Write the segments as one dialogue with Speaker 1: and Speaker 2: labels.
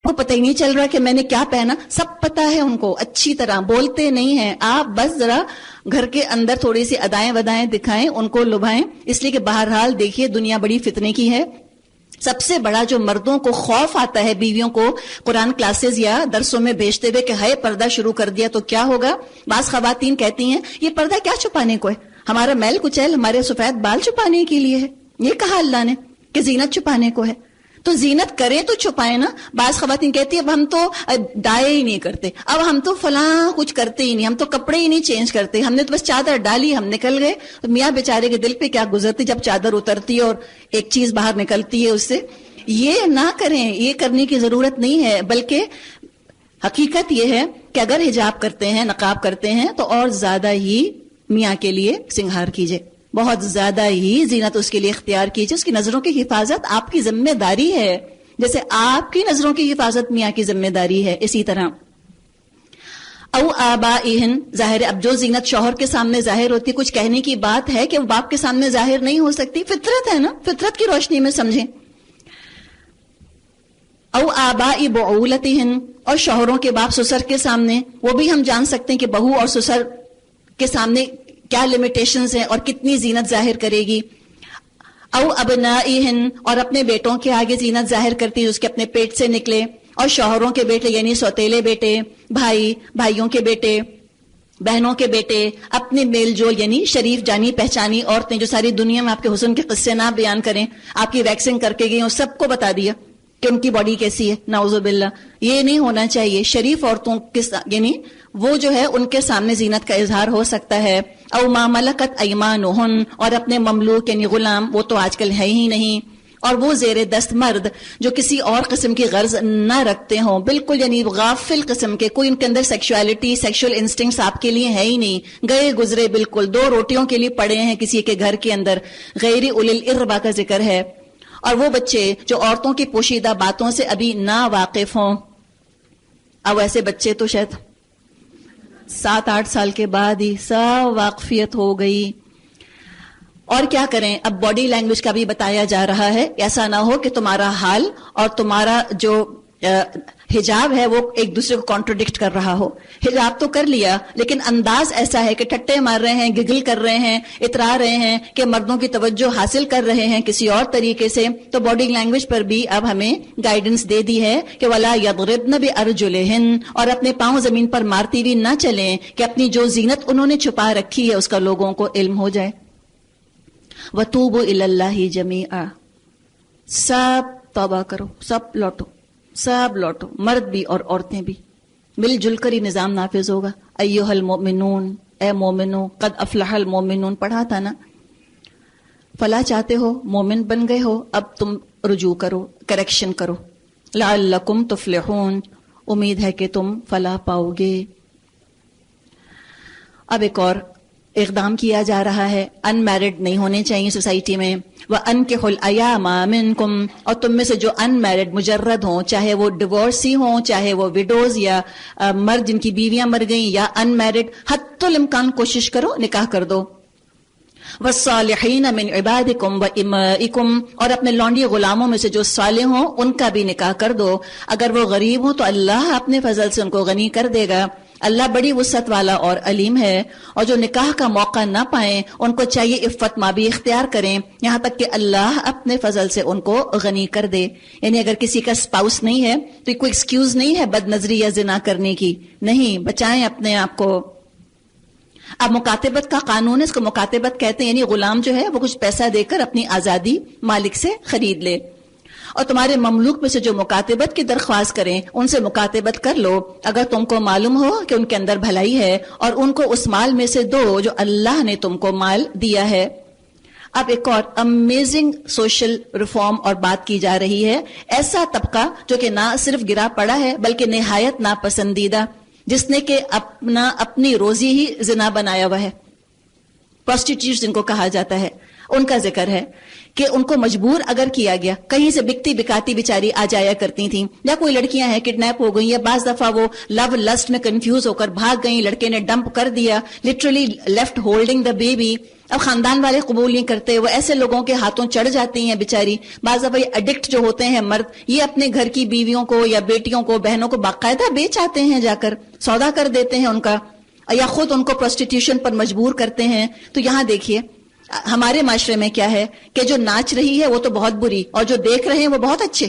Speaker 1: کو پتہ ہی نہیں چل رہا کہ میں نے کیا پہنا. سب پتا ہے ان کو اچھی طرح, بولتے نہیں ہیں. آپ بس ذرا گھر کے اندر تھوڑی سی ادائیں ودائیں دکھائیں, ان کو لبھائیں, اس لیے کہ بہرحال دیکھیے دنیا بڑی فتنے کی ہے. سب سے بڑا جو مردوں کو خوف آتا ہے بیویوں کو قرآن کلاسز یا درسوں میں بھیجتے ہوئے کہ ہائے پردہ شروع کر دیا تو کیا ہوگا. بعض خواتین کہتی ہیں یہ پردہ کیا چھپانے کو ہے, ہمارا میل کچیل, ہمارے سفید بال چھپانے کے لیے ہے. یہ کہا اللہ نے کہ زینت چھپانے کو ہے, تو زینت کریں تو چھپائیں نا. بعض خواتین کہتی ہیں اب ہم تو ڈائے ہی نہیں کرتے, اب ہم تو فلاں کچھ کرتے ہی نہیں, ہم تو کپڑے ہی نہیں چینج کرتے, ہم نے تو بس چادر ڈالی ہم نکل گئے. تو میاں بیچارے کے دل پہ کیا گزرتی جب چادر اترتی ہے اور ایک چیز باہر نکلتی ہے اس سے. یہ نہ کریں, یہ کرنے کی ضرورت نہیں ہے. بلکہ حقیقت یہ ہے کہ اگر حجاب کرتے ہیں, نقاب کرتے ہیں, تو اور زیادہ ہی میاں کے لیے سنگھار کیجئے, بہت زیادہ ہی زینت اس کے لیے اختیار کیجئے. اس کی نظروں کی حفاظت آپ کی ذمہ داری ہے, جیسے آپ کی نظروں کی حفاظت میاں کی ذمہ داری ہے. اسی طرح او آبائہن, ظاہر اب جو زینت شوہر کے سامنے ظاہر ہوتی, کچھ کہنے کی بات ہے کہ وہ باپ کے سامنے ظاہر نہیں ہو سکتی, فطرت ہے نا, فطرت کی روشنی میں سمجھیں. او آبائی بعولتہن, اور شوہروں کے باپ سسر کے سامنے, وہ بھی ہم جان سکتے ہیں کہ بہو اور سسر کے سامنے کیا لمیٹیشنز ہیں اور کتنی زینت ظاہر کرے گی. او ابنائہن, اور اپنے بیٹوں کے آگے زینت ظاہر کرتی ہے اس کے اپنے پیٹ سے نکلے, اور شوہروں کے بیٹے یعنی سوتیلے بیٹے, بھائی, بھائیوں کے بیٹے, بہنوں کے بیٹے, اپنے میل جول یعنی شریف جانی پہچانی عورتیں جو ساری دنیا میں آپ کے حسن کے قصے نہ بیان کریں, آپ کی ویکسنگ کر کے گئی اور سب کو بتا دیا کہ ان کی باڈی کیسی ہے, نعوذ باللہ. یہ نہیں ہونا چاہیے. شریف عورتوں کے یعنی وہ جو ہے ان کے سامنے زینت کا اظہار ہو سکتا ہے. او ما ملکت ایمانہن, اور اپنے مملوک یعنی غلام, وہ تو آج کل ہے ہی نہیں, اور وہ زیر دست مرد جو کسی اور قسم کی غرض نہ رکھتے ہوں, بالکل یعنی غافل قسم کے, کوئی ان کے اندر سیکشوالٹی, سیکشول انسٹنکٹس آپ کے لیے ہے ہی نہیں, گئے گزرے بالکل, 2 روٹیوں کے لیے پڑے ہیں کسی کے گھر کے اندر. غیر اولی الاربا کا ذکر ہے. اور وہ بچے جو عورتوں کی پوشیدہ باتوں سے ابھی نا واقف ہوں, اب ایسے بچے تو شاید 7-8 سال کے بعد ہی سب واقفیت ہو گئی. اور کیا کریں, اب باڈی لینگویج کا بھی بتایا جا رہا ہے. ایسا نہ ہو کہ تمہارا حال اور تمہارا جو حجاب ہے وہ ایک دوسرے کو کانٹرڈکٹ کر رہا ہو. حجاب تو کر لیا لیکن انداز ایسا ہے کہ ٹھٹے مار رہے ہیں, گگل کر رہے ہیں, اترا رہے ہیں کہ مردوں کی توجہ حاصل کر رہے ہیں کسی اور طریقے سے. تو باڈی لینگویج پر بھی اب ہمیں گائیڈنس دے دی ہے کہ وَلَا يَضْرِبْنَ بِأَرْجُلِهِنَّ, اور اپنے پاؤں زمین پر مارتی ہوئی نہ چلیں کہ اپنی جو زینت انہوں نے چھپا رکھی ہے اس کا لوگوں کو علم ہو جائے. وَتُوبُوا إِلَى اللَّهِ جَمِيعًا, سب توبہ کرو, سب لوٹو, سب لوٹو, مرد بھی اور عورتیں بھی, مل جل کر ہی نظام نافذ ہوگا. ایھا المؤمنون, اے مومنو, قد افلح المؤمنون پڑھا تھا نا. فلاح چاہتے ہو, مومن بن گئے ہو, اب تم رجوع کرو, کریکشن کرو. لعلکم تفلحون, امید ہے کہ تم فلاح پاؤ گے. اب ایک اور اقدام کیا جا رہا ہے, ان میرڈ نہیں ہونے چاہیے سوسائٹی میں. وَأَنكِحُوا الْأَيَامَ مِنكُمْ, اور تم میں سے جو ان میرڈ مجرد ہوں, چاہے وہ ڈیورسی ہوں, چاہے وہ ویڈوز یا مرد جن کی بیویاں مر گئیں, یا ان میرڈ, حتی الامکان کوشش کرو نکاح کر دو. وَالصَّالِحِينَ مِنْ عِبَادِكُمْ وَإِمَائِكُمْ, اور اپنے لونڈی غلاموں میں سے جو صالح ہوں ان کا بھی نکاح کر دو. اگر وہ غریب ہوں تو اللہ اپنے فضل سے ان کو غنی کر دے گا. اللہ بڑی وسعت والا اور علیم ہے. اور جو نکاح کا موقع نہ پائیں ان کو چاہیے عفت ماں بھی اختیار کریں, یہاں تک کہ اللہ اپنے فضل سے ان کو غنی کر دے. یعنی اگر کسی کا اسپاؤس نہیں ہے تو کوئی ایکسکیوز نہیں ہے بد نظری یا زنا کرنے کی, نہیں, بچائیں اپنے آپ کو. اب مکاتبت کا قانون ہے, اس کو مکاتبت کہتے ہیں, یعنی غلام جو ہے وہ کچھ پیسہ دے کر اپنی آزادی مالک سے خرید لے. اور تمہارے مملوک میں سے جو مکاتبت کی درخواست کریں ان سے مکاتبت کر لو اگر تم کو معلوم ہو کہ ان کے اندر بھلائی ہے, اور ان کو اس مال میں سے دو جو اللہ نے تم کو مال دیا ہے. اب ایک اور امیزنگ سوشل ریفارم اور بات کی جا رہی ہے. ایسا طبقہ جو کہ نہ صرف گرا پڑا ہے بلکہ نہایت ناپسندیدہ, جس نے کہ اپنی روزی ہی زنا بنایا ہوا ہے, پروسٹیٹیوٹس جن کو کہا جاتا ہے. ان کا ذکر ہے کہ ان کو مجبور اگر کیا گیا، کہیں سے بکتی بکاتی بیچاری آ جایا کرتی تھیں، یا کوئی لڑکیاں ہیں کڈنیپ ہو گئی، یا بعض دفعہ وہ لو لسٹ میں کنفیوز ہو کر بھاگ گئیں، لڑکے نے ڈمپ کر دیا، literally left holding the baby, اب خاندان والے قبول نہیں کرتے، وہ ایسے لوگوں کے ہاتھوں چڑھ جاتی ہیں بیچاری. بعض دفعہ یہ ایڈکٹ جو ہوتے ہیں مرد، یہ اپنے گھر کی بیویوں کو یا بیٹیوں کو بہنوں کو باقاعدہ بیچ آتے ہیں، جا کر سودا کر دیتے ہیں ان کا، یا خود ان کو پروسٹیٹیوشن پر مجبور کرتے ہیں. تو یہاں دیکھیے ہمارے معاشرے میں کیا ہے کہ جو ناچ رہی ہے وہ تو بہت بری، اور جو دیکھ رہے ہیں وہ بہت اچھے.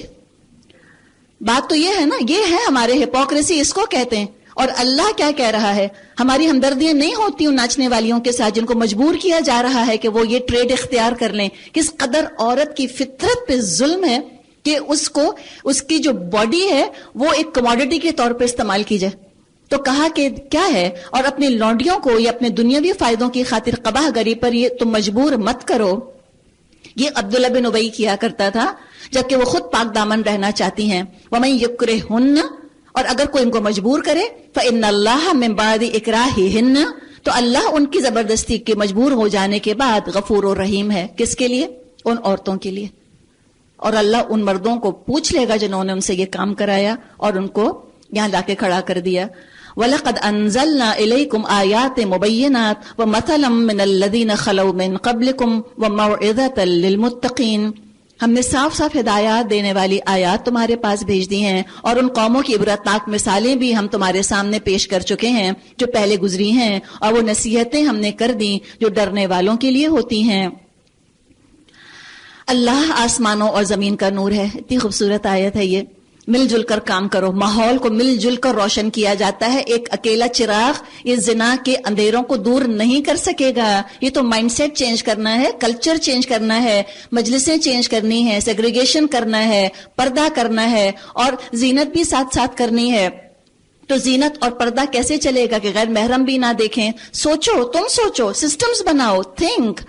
Speaker 1: بات تو یہ ہے نا، یہ ہے ہمارے ہپوکریسی، اس کو کہتے ہیں. اور اللہ کیا کہہ رہا ہے؟ ہماری ہمدردیاں نہیں ہوتی ان ناچنے والیوں کے ساتھ جن کو مجبور کیا جا رہا ہے کہ وہ یہ ٹریڈ اختیار کر لیں. کس قدر عورت کی فطرت پہ ظلم ہے کہ اس کو اس کی جو باڈی ہے وہ ایک کموڈٹی کے طور پہ استعمال کی جائے. تو کہا کہ کیا ہے، اور اپنی لونڈیوں کو یا اپنے دنیاوی فائدوں کی خاطر قباہ گری پر یہ تم مجبور مت کرو. یہ عبداللہ بن ابی کیا کرتا تھا جبکہ وہ خود پاک دامن رہنا چاہتی ہیں. وَمَن يُكْرِهُنَّ، اور اگر کوئی ان کو مجبور کرے، فَإِنَّ اللَّهَ مِن بَعْدِ إِكْرَاهِهِنَّ، تو اللہ ان کی زبردستی کے مجبور ہو جانے کے بعد غفور و رحیم ہے. کس کے لیے؟ ان عورتوں کے لیے. اور اللہ ان مردوں کو پوچھ لے گا جنہوں نے ان سے یہ کام کرایا اور ان کو یہاں لا کے کھڑا کر دیا. وَلَقَدْ أَنزَلْنَا إِلَيْكُمْ آيَاتٍ مُبَيِّنَاتٍ وَمَثَلًا مِّنَ الَّذِينَ خَلَوْا مِن قَبْلِكُمْ وَمَوْعِظَةً لِّلْمُتَّقِينَ، ہم نے صاف صاف ہدایات دینے والی آیات تمہارے پاس بھیج دی ہیں، اور ان قوموں کی عبرتناک مثالیں بھی ہم تمہارے سامنے پیش کر چکے ہیں جو پہلے گزری ہیں، اور وہ نصیحتیں ہم نے کر دی جو ڈرنے والوں کے لیے ہوتی ہیں. اللہ آسمانوں اور زمین کا نور ہے. اتنی خوبصورت آیت ہے یہ. مل جل کر کام کرو، ماحول کو مل جل کر روشن کیا جاتا ہے. ایک اکیلا چراغ اس زنا کے اندھیروں کو دور نہیں کر سکے گا. یہ تو مائنڈ سیٹ چینج کرنا ہے، کلچر چینج کرنا ہے، مجلسیں چینج کرنی ہے، سیگریگیشن کرنا ہے، پردہ کرنا ہے، اور زینت بھی ساتھ ساتھ کرنی ہے. تو زینت اور پردہ کیسے چلے گا کہ غیر محرم بھی نہ دیکھیں؟ سوچو، تم سوچو، سسٹمز بناؤ، تھنک.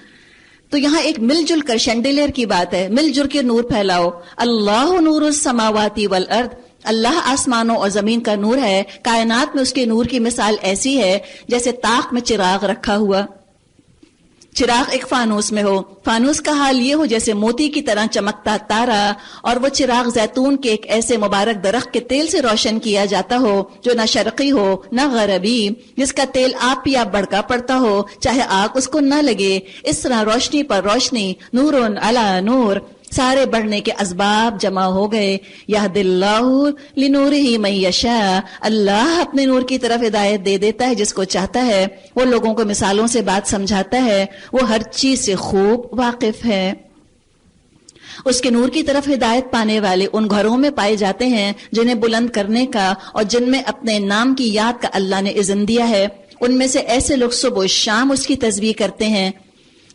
Speaker 1: تو یہاں ایک مل جل کر شینڈیلیر کی بات ہے، مل جل کے نور پھیلاؤ. اللہ نور السماوات والارض، اللہ آسمانوں اور زمین کا نور ہے. کائنات میں اس کے نور کی مثال ایسی ہے جیسے طاق میں چراغ رکھا ہوا. چراغ ایک فانوس میں ہو، فانوس کا حال یہ ہو جیسے موتی کی طرح چمکتا تارا، اور وہ چراغ زیتون کے ایک ایسے مبارک درخت کے تیل سے روشن کیا جاتا ہو جو نہ شرقی ہو نہ غربی، جس کا تیل آپ پیا بڑکا پڑتا ہو چاہے آگ اس کو نہ لگے. اس طرح روشنی پر روشنی، نور علی نور، سارے بڑھنے کے اسباب جمع ہو گئے. یہد اللہ لنورہ من یشاء، اللہ اپنے نور کی طرف ہدایت دے دیتا ہے جس کو چاہتا ہے. وہ لوگوں کو مثالوں سے بات سمجھاتا ہے، وہ ہر چیز سے خوب واقف ہے. اس کے نور کی طرف ہدایت پانے والے ان گھروں میں پائے جاتے ہیں جنہیں بلند کرنے کا اور جن میں اپنے نام کی یاد کا اللہ نے اذن دیا ہے. ان میں سے ایسے لوگ صبح و شام اس کی تسبیح کرتے ہیں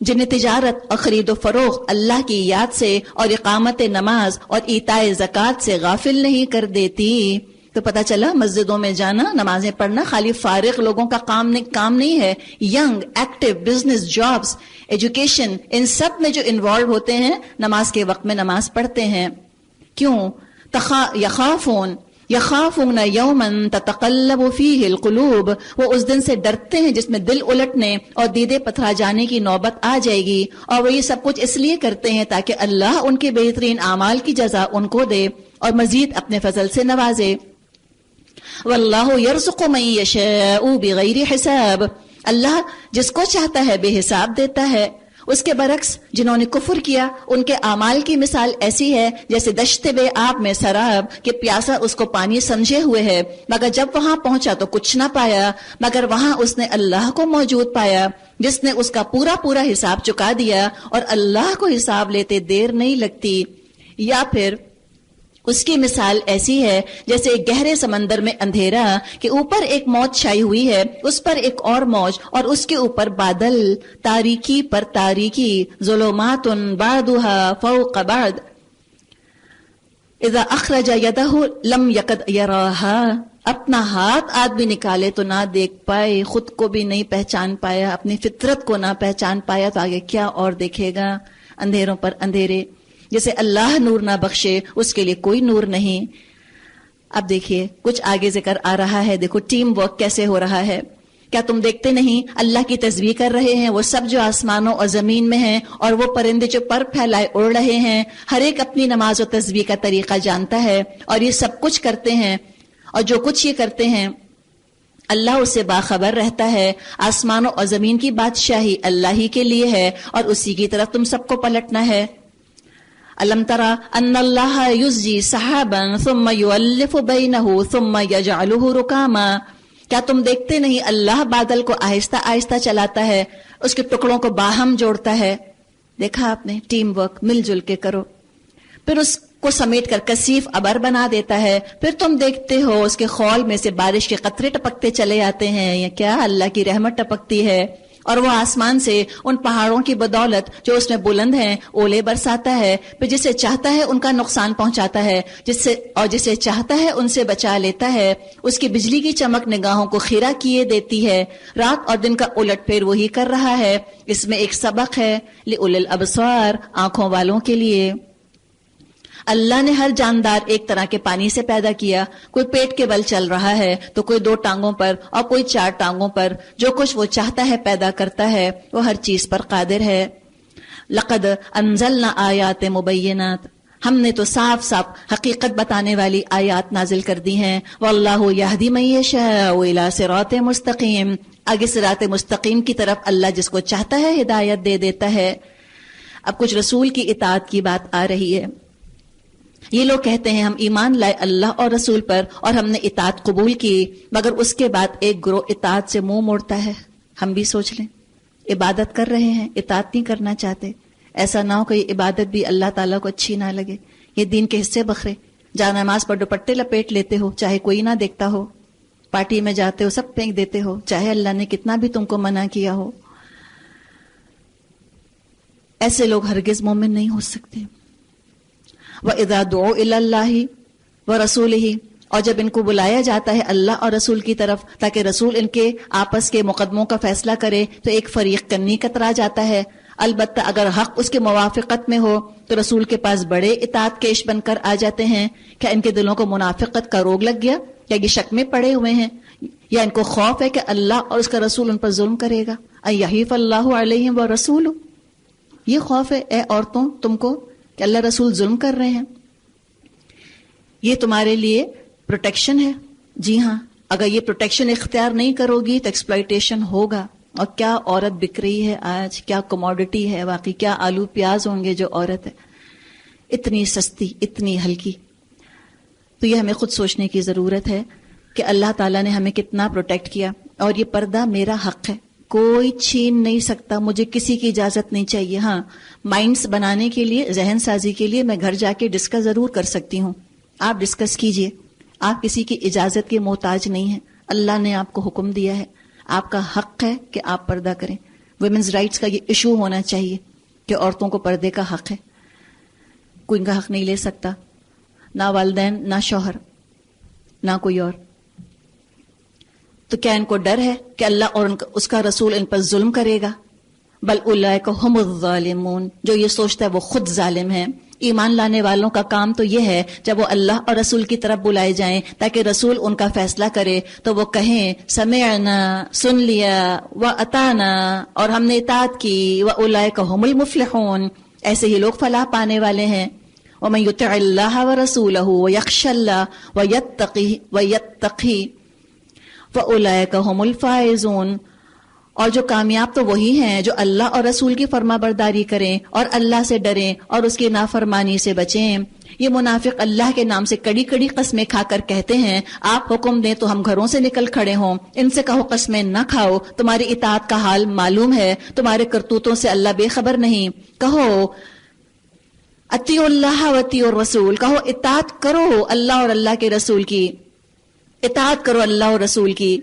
Speaker 1: جنہیں تجارت اور خرید و فروخت اللہ کی یاد سے اور اقامت نماز اور ایتاء زکوٰۃ سے غافل نہیں کر دیتی. تو پتہ چلا مسجدوں میں جانا، نمازیں پڑھنا خالی فارغ لوگوں کا کام نہیں ہے. Young, active, business, jobs, education, ان سب میں جو انوالو ہوتے ہیں نماز کے وقت میں نماز پڑھتے ہیں. کیوں؟ یخافون یوما تتقلب فیہ القلوب، وہ اس دن سے ڈرتے ہیں جس میں دل الٹنے اور دیدے پتھرا جانے کی نوبت آ جائے گی. اور وہ یہ سب کچھ اس لیے کرتے ہیں تاکہ اللہ ان کے بہترین اعمال کی جزا ان کو دے اور مزید اپنے فضل سے نوازے. واللہ یرزق من یشاء بغیر حساب، اللہ جس کو چاہتا ہے بے حساب دیتا ہے. اس کے برعکس جنہوں نے کفر کیا ان کے اعمال کی مثال ایسی ہے جیسے دشت بے آب میں سراب، کہ پیاسا اس کو پانی سمجھے ہوئے ہے، مگر جب وہاں پہنچا تو کچھ نہ پایا، مگر وہاں اس نے اللہ کو موجود پایا جس نے اس کا پورا حساب چکا دیا، اور اللہ کو حساب لیتے دیر نہیں لگتی. یا پھر اس کی مثال ایسی ہے جیسے ایک گہرے سمندر میں اندھیرا کہ اوپر ایک موج چھائی ہوئی ہے، اس پر ایک اور موج، اور اس کے اوپر بادل، تاریکی پر تاریکی، ظلمات بعضها فوق بعض. اذا اخرج یدہ لم یکد یراہا، اپنا ہاتھ آدمی نکالے تو نہ دیکھ پائے، خود کو بھی نہیں پہچان پایا، اپنی فطرت کو نہ پہچان پایا، تو آگے کیا اور دیکھے گا؟ اندھیروں پر اندھیرے. جسے اللہ نور نہ بخشے اس کے لیے کوئی نور نہیں. اب دیکھیے کچھ آگے ذکر آ رہا ہے، دیکھو ٹیم ورک کیسے ہو رہا ہے کیا تم دیکھتے نہیں اللہ کی تسبیح کر رہے ہیں وہ سب جو آسمانوں اور زمین میں ہیں، اور وہ پرندے جو پر پھیلائے اڑ رہے ہیں، ہر ایک اپنی نماز و تسبیح کا طریقہ جانتا ہے، اور یہ سب کچھ کرتے ہیں، اور جو کچھ یہ کرتے ہیں اللہ اسے باخبر رہتا ہے۔ آسمانوں اور زمین کی بادشاہی اللہ ہی کے لیے ہے، اور اسی کی طرف تم سب کو پلٹنا ہے۔ الم تری ان اللہ یزجی سحابا ثم یؤلف بینہ ثم یجعلہ رکاما، کیا تم دیکھتے نہیں اللہ بادل کو آہستہ آہستہ چلاتا ہے، اس کے ٹکڑوں کو باہم جوڑتا ہے۔ دیکھا آپ نے، ٹیم ورک، مل جل کے کرو، پھر اس کو سمیٹ کر کثیف ابر بنا دیتا ہے، پھر تم دیکھتے ہو اس کے خول میں سے بارش کے قطرے ٹپکتے چلے آتے ہیں، یہ کیا اللہ کی رحمت ٹپکتی ہے۔ اور وہ آسمان سے ان پہاڑوں کی بدولت جو اس میں بلند ہیں اولے برساتا ہے، پھر جسے چاہتا ہے ان کا نقصان پہنچاتا ہے، جسے چاہتا ہے ان سے بچا لیتا ہے۔ اس کی بجلی کی چمک نگاہوں کو خیرہ کیے دیتی ہے، رات اور دن کا الٹ پھیر وہی کر رہا ہے۔ اس میں ایک سبق ہے لِأُولِي الْأَبْصَارِ، آنکھوں والوں کے لیے۔ اللہ نے ہر جاندار ایک طرح کے پانی سے پیدا کیا، کوئی پیٹ کے بل چل رہا ہے تو کوئی 2 ٹانگوں پر اور کوئی 4 ٹانگوں پر، جو کچھ وہ چاہتا ہے پیدا کرتا ہے، وہ ہر چیز پر قادر ہے۔ لقد انزلنا آیات مبینات، ہم نے تو صاف صاف حقیقت بتانے والی آیات نازل کر دی ہیں۔ واللہ یہدی من یشاء الی صراط مستقیم، آگے صراط مستقیم کی طرف اللہ جس کو چاہتا ہے ہدایت دے دیتا ہے۔ اب کچھ رسول کی اطاعت کی بات آ رہی ہے۔ یہ لوگ کہتے ہیں ہم ایمان لائے اللہ اور رسول پر اور ہم نے اطاعت قبول کی، مگر اس کے بعد ایک گروہ اطاعت سے منہ موڑتا ہے۔ ہم بھی سوچ لیں، عبادت کر رہے ہیں، اطاعت نہیں کرنا چاہتے، ایسا نہ ہو کہ یہ عبادت بھی اللہ تعالیٰ کو اچھی نہ لگے۔ یہ دین کے حصے بکھرے، جا نماز پر دوپٹے لپیٹ لیتے ہو چاہے کوئی نہ دیکھتا ہو، پارٹی میں جاتے ہو سب پھینک دیتے ہو چاہے اللہ نے کتنا بھی تم کو منع کیا ہو۔ ایسے لوگ ہرگز مومن نہیں ہو سکتے۔ وَإِذَا دُعُوا إِلَى اللَّهِ وَرَسُولِهِ، اور جب ان کو بلایا جاتا ہے اللہ اور رسول کی طرف تاکہ رسول ان کے آپس کے مقدموں کا فیصلہ کرے، تو ایک فریق کنی کترا جاتا ہے۔ البتہ اگر حق اس کے موافقت میں ہو تو رسول کے پاس بڑے اطاعت کیش بن کر آ جاتے ہیں۔ کیا ان کے دلوں کو منافقت کا روگ لگ گیا؟ کیا یہ شک میں پڑے ہوئے ہیں؟ یا ان کو خوف ہے کہ اللہ اور اس کا رسول ان پر ظلم کرے گا؟ أَن يَحِيفَ اللَّهُ عَلَيْهِمْ وَرَسُولُهُ، یہ خوف ہے اے عورتوں تم کو کہ اللہ رسول ظلم کر رہے ہیں۔ یہ تمہارے لیے پروٹیکشن ہے۔ جی ہاں، اگر یہ پروٹیکشن اختیار نہیں کرو گی تو ایکسپلائٹیشن ہوگا۔ اور کیا عورت بک رہی ہے آج، کیا کموڈٹی ہے واقعی، کیا آلو پیاز ہوں گے جو عورت ہے، اتنی سستی، اتنی ہلکی۔ تو یہ ہمیں خود سوچنے کی ضرورت ہے کہ اللہ تعالیٰ نے ہمیں کتنا پروٹیکٹ کیا، اور یہ پردہ میرا حق ہے، کوئی چھین نہیں سکتا، مجھے کسی کی اجازت نہیں چاہیے۔ ہاں، مائنڈس بنانے کے لیے، ذہن سازی کے لیے میں گھر جا کے ڈسکس ضرور کر سکتی ہوں، آپ ڈسکس کیجئے، آپ کسی کی اجازت کے محتاج نہیں ہیں۔ اللہ نے آپ کو حکم دیا ہے، آپ کا حق ہے کہ آپ پردہ کریں۔ ویمنز رائٹس کا یہ ایشو ہونا چاہیے کہ عورتوں کو پردے کا حق ہے، کوئی ان کا حق نہیں لے سکتا، نہ والدین، نہ شوہر، نہ کوئی اور۔ تو کیا ان کو ڈر ہے کہ اللہ اور اس کا رسول ان پر ظلم کرے گا؟ بل اولئک هم الظالمون، جو یہ سوچتا ہے وہ خود ظالم ہے۔ ایمان لانے والوں کا کام تو یہ ہے جب وہ اللہ اور رسول کی طرف بلائے جائیں تاکہ رسول ان کا فیصلہ کرے تو وہ کہیں سمعنا، سن لیا، واطعنا، اور ہم نے اطاعت کی، واولئک هم المفلحون، ایسے ہی لوگ فلاح پانے والے ہیں۔ ومن یطع اللہ ورسولہ ویخشى اللہ ویتقی فاولئک هم الفائزون، اور جو کامیاب تو وہی ہیں جو اللہ اور رسول کی فرما برداری کریں اور اللہ سے ڈریں اور اس کی نافرمانی سے بچیں۔ یہ منافق اللہ کے نام سے کڑی کڑی قسمیں کھا کر کہتے ہیں آپ حکم دیں تو ہم گھروں سے نکل کھڑے ہوں۔ ان سے کہو قسمیں نہ کھاؤ، تمہاری اطاعت کا حال معلوم ہے، تمہارے کرتوتوں سے اللہ بے خبر نہیں۔ کہو اطیعوا اللہ واطیعوا الرسول، کہو اطاعت کرو اللہ اور اللہ کے رسول کی، اطاعت کرو اللہ اور رسول کی۔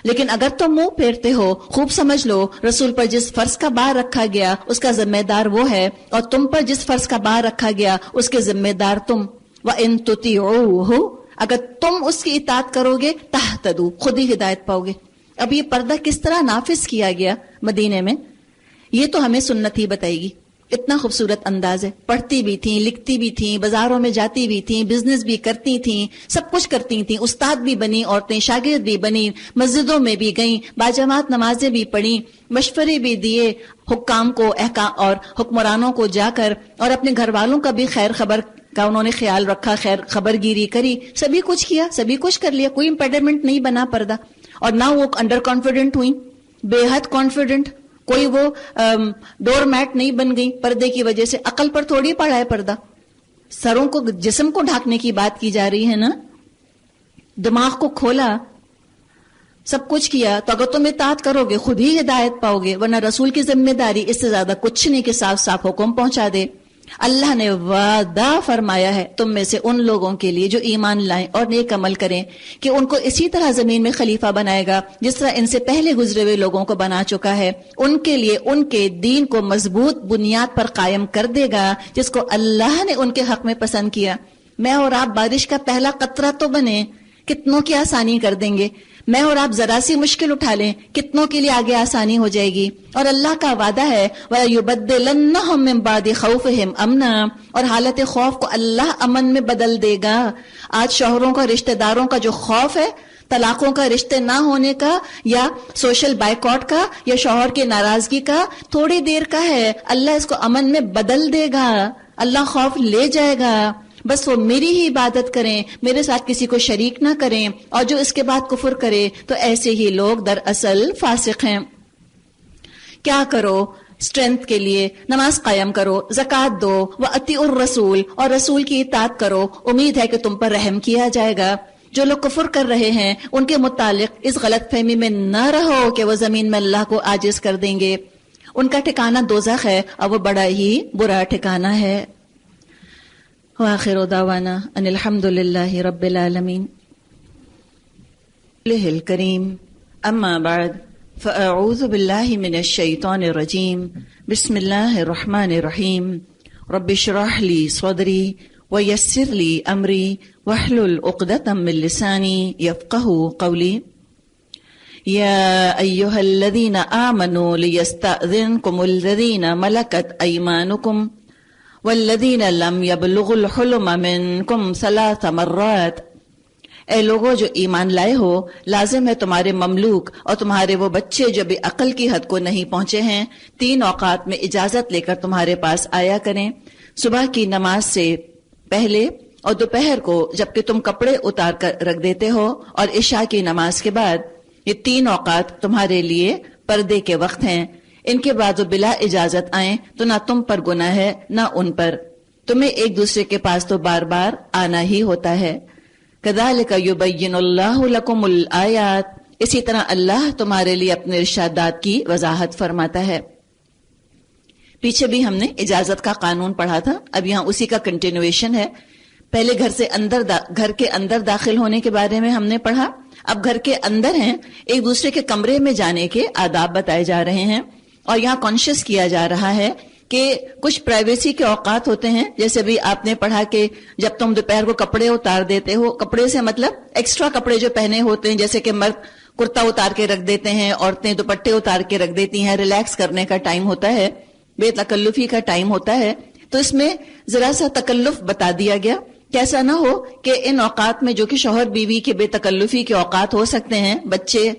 Speaker 1: لیکن اگر تم منہ پھیرتے ہو، خوب سمجھ لو رسول پر جس فرض کا بار رکھا گیا اس کا ذمہ دار وہ ہے، اور تم پر جس فرض کا بار رکھا گیا اس کے ذمہ دار تم۔ وَإِن تُطِيعُوهُ، اگر تم اس کی اطاعت کرو گے تہتدوا، خود ہی ہدایت پاؤ گے۔ اب یہ پردہ کس طرح نافذ کیا گیا مدینے میں، یہ تو ہمیں سنت ہی بتائے گی، اتنا خوبصورت انداز ہے. پڑھتی بھی تھیں, لکھتی بھی تھیں, بازاروں میں جاتی بھی تھیں, بزنس بھی کرتی تھیں, سب کچھ کرتی تھیں, استاد بھی بنی عورتیں, شاگرد بھی بنی, مسجدوں میں بھی گئیں, باجماعت نمازیں بھی پڑھیں, مشورے بھی دیے حکام کو, احکام اور حکمرانوں کو جا کر, اور اپنے گھر والوں کا بھی خیر خبر کا انہوں نے خیال رکھا, خیر خبر گیری کری, سبھی کچھ کیا, سبھی کچھ کر لیا, کوئی امپیڈمنٹ نہیں بنا پردہ. اور نہ وہ انڈر کانفیڈنٹ ہوئی, بے حد کانفیڈنٹ, کوئی وہ ڈور میٹ نہیں بن گئی پردے کی وجہ سے. عقل پر تھوڑی پڑا ہے پردہ, سروں کو, جسم کو ڈھانکنے کی بات کی جا رہی ہے نا. دماغ کو کھولا, سب کچھ کیا, تو اگر تم اطاعت کرو گے خود ہی ہدایت پاؤ گے, ورنہ رسول کی ذمہ داری اس سے زیادہ کچھ نہیں کہ صاف صاف حکم پہنچا دے. اللہ نے وعدہ فرمایا ہے تم میں سے ان لوگوں کے لیے جو ایمان لائیں اور نیک عمل کریں کہ ان کو اسی طرح زمین میں خلیفہ بنائے گا جس طرح ان سے پہلے گزرے ہوئے لوگوں کو بنا چکا ہے. ان کے لیے ان کے دین کو مضبوط بنیاد پر قائم کر دے گا جس کو اللہ نے ان کے حق میں پسند کیا. میں اور آپ بارش کا پہلا قطرہ تو بنے, کتنوں کی آسانی کر دیں گے. میں اور آپ ذرا سی مشکل اٹھا لیں, کتنوں کے لیے آگے آسانی ہو جائے گی. اور اللہ کا وعدہ ہے وَلَيُبَدِّلَنَّهُم مِّن بَعْدِ خَوْفِهِمْ أَمْنًا, اور حالت خوف کو اللہ امن میں بدل دے گا. آج شوہروں کا, رشتہ داروں کا جو خوف ہے, طلاقوں کا, رشتے نہ ہونے کا, یا سوشل بائیکاٹ کا, یا شوہر کی ناراضگی کا, تھوڑی دیر کا ہے. اللہ اس کو امن میں بدل دے گا, اللہ خوف لے جائے گا. بس وہ میری ہی عبادت کریں, میرے ساتھ کسی کو شریک نہ کریں, اور جو اس کے بعد کفر کرے تو ایسے ہی لوگ دراصل فاسق ہیں. کیا کرو اسٹرینتھ کے لیے؟ نماز قائم کرو, زکوٰۃ دو, وَأَطِیعُوا الرَّسُولَ, اور رسول کی اطاعت کرو. امید ہے کہ تم پر رحم کیا جائے گا. جو لوگ کفر کر رہے ہیں ان کے متعلق اس غلط فہمی میں نہ رہو کہ وہ زمین میں اللہ کو عاجز کر دیں گے. ان کا ٹھکانہ دوزخ ہے, اور وہ بڑا ہی برا ٹھکانہ ہے. وآخر دعوانا ان الحمد للہ رب العالمین. الکریم, اما بعد فاعوذ باللہ من الشیطان الرجیم. بسم اللہ الرحمن الرحیم. رب اشرح لی صدری ویسر لی امری واحلل عقدۃ من لسانی یفقہوا قولی. یا ایہا الذین آمنوا لیستأذنکم الذین ملکت ایمانکم والذین لم یبلغوا الحلم منکم ثلاث مرات. اے لوگوں جو ایمان لائے ہو, لازم ہے تمہارے مملوک اور تمہارے وہ بچے جو بھی عقل کی حد کو نہیں پہنچے ہیں 3 اوقات میں اجازت لے کر تمہارے پاس آیا کریں. صبح کی نماز سے پہلے اور دوپہر کو جبکہ تم کپڑے اتار کر رکھ دیتے ہو, اور عشاء کی نماز کے بعد. یہ 3 اوقات تمہارے لیے پردے کے وقت ہیں. ان کے بعد وہ بلا اجازت آئیں تو نہ تم پر گناہ ہے نہ ان پر. تمہیں ایک دوسرے کے پاس تو بار بار آنا ہی ہوتا ہے. کذالک یبین اللہ لکم الآیات, اسی طرح اللہ تمہارے لیے اپنے ارشادات کی وضاحت فرماتا ہے. پیچھے بھی ہم نے اجازت کا قانون پڑھا تھا, اب یہاں اسی کا کنٹینویشن ہے. پہلے گھر کے اندر داخل ہونے کے بارے میں ہم نے پڑھا, اب گھر کے اندر ہیں, ایک دوسرے کے کمرے میں جانے کے آداب بتائے جا رہے ہیں. اور یہاں کانشیس کیا جا رہا ہے کہ کچھ پرائیویسی کے اوقات ہوتے ہیں, جیسے بھی آپ نے پڑھا کہ جب تم دوپہر کو کپڑے اتار دیتے ہو, کپڑے سے مطلب ایکسٹرا کپڑے جو پہنے ہوتے ہیں, جیسے کہ مرد کرتا اتار کے رکھ دیتے ہیں, عورتیں دوپٹے اتار کے رکھ دیتی ہیں, ریلیکس کرنے کا ٹائم ہوتا ہے, بے تکلفی کا ٹائم ہوتا ہے. تو اس میں ذرا سا تکلف بتا دیا گیا کہ ایسا نہ ہو کہ ان اوقات میں جو کہ شوہر بیوی کے بے تکلفی کے اوقات ہو سکتے ہیں, بچے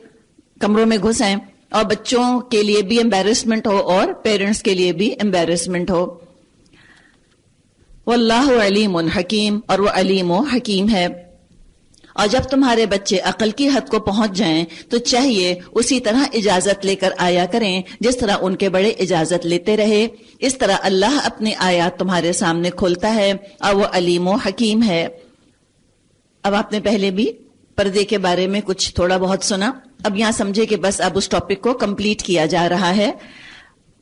Speaker 1: کمروں میں گھس آئیں اور بچوں کے لیے بھی امبیرسمنٹ ہو اور پیرنٹس کے لیے بھی امبیرسمنٹ ہو. واللہ علیم حکیم, اور وہ علیم و حکیم ہے. اور جب تمہارے بچے عقل کی حد کو پہنچ جائیں تو چاہیے اسی طرح اجازت لے کر آیا کریں جس طرح ان کے بڑے اجازت لیتے رہے. اس طرح اللہ اپنی آیات تمہارے سامنے کھولتا ہے اور وہ علیم و حکیم ہے. اب آپ نے پہلے بھی پردے کے بارے میں کچھ تھوڑا بہت سنا, اب یہاں سمجھے کہ بس اب اس ٹاپک کو کمپلیٹ کیا جا رہا ہے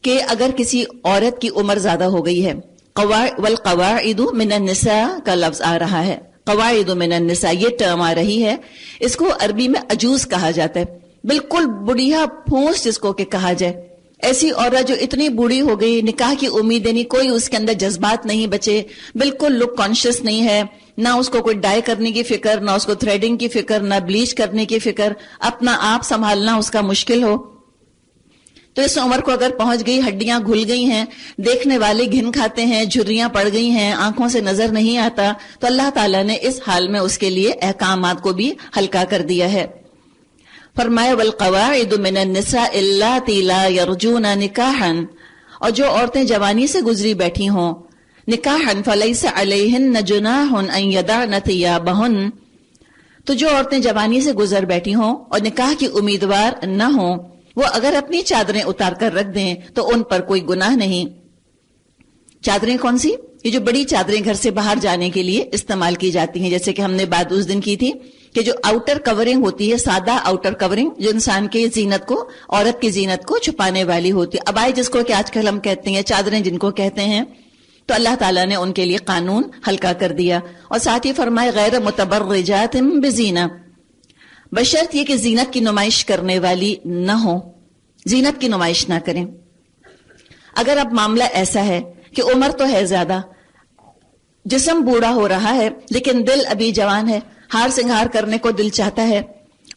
Speaker 1: کہ اگر کسی عورت کی عمر زیادہ ہو گئی ہے, والقواعد من النساء کا لفظ آ رہا ہے, قواعد من النساء یہ ٹرم آ رہی ہے, اس کو عربی میں عجوز کہا جاتا ہے, بالکل بڑھیا پھونس جس کو کہ کہا جائے. ایسی عورت جو اتنی بوڑھی ہو گئی, نکاح کی امیدیں نہیں, کوئی اس کے اندر جذبات نہیں بچے, بالکل لک کانشیس نہیں ہے, نہ اس کو کوئی ڈائی کرنے کی فکر, نہ اس کو تھریڈنگ کی فکر, نہ بلیچ کرنے کی فکر, اپنا آپ سنبھالنا اس کا مشکل ہو. تو اس عمر کو اگر پہنچ گئی، ہڈیاں گھل گئی ہیں، دیکھنے والے گھن کھاتے ہیں، جھریاں پڑ گئی ہیں، آنکھوں سے نظر نہیں آتا، تو اللہ تعالیٰ نے اس حال میں اس کے لیے احکامات کو بھی ہلکا کر دیا ہے. فرمایا والقواعد من النساء اللاتي لا يرجون نکاحا، اور جو عورتیں جوانی سے گزری بیٹھی ہوں، نکاحا فلیس علیہن جناح ان یدعن ثیابہن، تو جو عورتیں جوانی سے گزر بیٹھی ہوں اور نکاح کی امیدوار نہ ہوں، وہ اگر اپنی چادریں اتار کر رکھ دیں تو ان پر کوئی گناہ نہیں. چادریں کون سی؟ یہ جو بڑی چادریں گھر سے باہر جانے کے لیے استعمال کی جاتی ہیں، جیسے کہ ہم نے بات اس دن کی تھی کہ جو آؤٹر کورنگ ہوتی ہے، سادہ آؤٹر کورنگ جو انسان کی زینت کو، عورت کی زینت کو چھپانے والی ہوتی ہے، ابائی جس کو کہ آج کل ہم کہتے ہیں، چادریں جن کو کہتے ہیں، تو اللہ تعالیٰ نے ان کے لیے قانون ہلکا کر دیا. اور ساتھ ہی فرمائے غیر متبرجات بزینہ، بشرط یہ کہ زینت کی نمائش کرنے والی نہ ہو، زینت کی نمائش نہ کریں. اگر اب معاملہ ایسا ہے کہ عمر تو ہے زیادہ، جسم بوڑھا ہو رہا ہے لیکن دل ابھی جوان ہے، ہار سنگھار کرنے کو دل چاہتا ہے،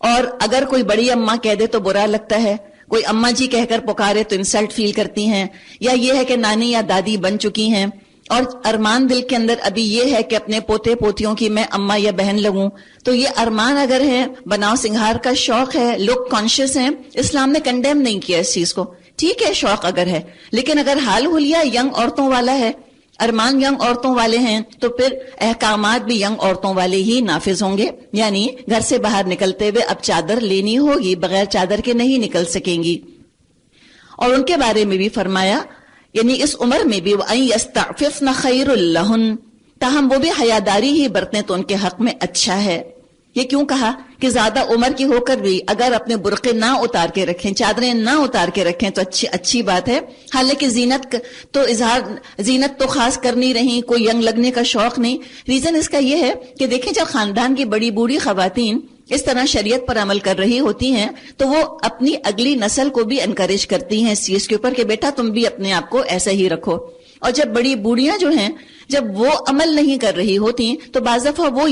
Speaker 1: اور اگر کوئی بڑی اماں کہہ دے تو برا لگتا ہے، کوئی اماں جی کہہ کر پکارے تو انسلٹ فیل کرتی ہیں، یا یہ ہے کہ نانی یا دادی بن چکی ہیں اور ارمان دل کے اندر ابھی یہ ہے کہ اپنے پوتے پوتیوں کی میں اماں یا بہن لگوں، تو یہ ارمان اگر ہے، بناؤ سنگھار کا شوق ہے، لوگ کانشیس ہیں، اسلام نے کنڈیم نہیں کیا اس چیز کو. ٹھیک ہے شوق اگر ہے، لیکن اگر حال حلیہ ینگ عورتوں والا ہے، ارمان ینگ عورتوں والے ہیں، تو پھر احکامات بھی ینگ عورتوں والے ہی نافذ ہوں گے. یعنی گھر سے باہر نکلتے ہوئے اب چادر لینی ہوگی، بغیر چادر کے نہیں نکل سکیں گی. اور ان کے بارے میں بھی فرمایا، یعنی اس عمر میں بھی وَأَن يَسْتَعْفِفْنَ خَيْرٌ لَهُنْ، تاہم وہ بھی حیاداری ہی برتیں تو ان کے حق میں اچھا ہے. یہ کیوں کہا کہ زیادہ عمر کی ہو کر بھی اگر اپنے برقعے نہ اتار کے رکھیں، چادریں نہ اتار کے رکھیں تو اچھی بات ہے. حالانکہ زینت تو خاص کر نہیں رہی، کوئی ینگ لگنے کا شوق نہیں. ریزن اس کا یہ ہے کہ دیکھیں جب خاندان کی بڑی بوڑھی خواتین اس طرح شریعت پر عمل کر رہی ہوتی ہیں تو وہ اپنی اگلی نسل کو بھی انکریج کرتی ہیں اس چیز کے اوپر کہ بیٹا تم بھی اپنے آپ کو ایسا ہی رکھو. اور جب بڑی بوڑھیاں جو ہیں جب وہ عمل نہیں کر رہی ہوتی تو بعض دفعہ وہ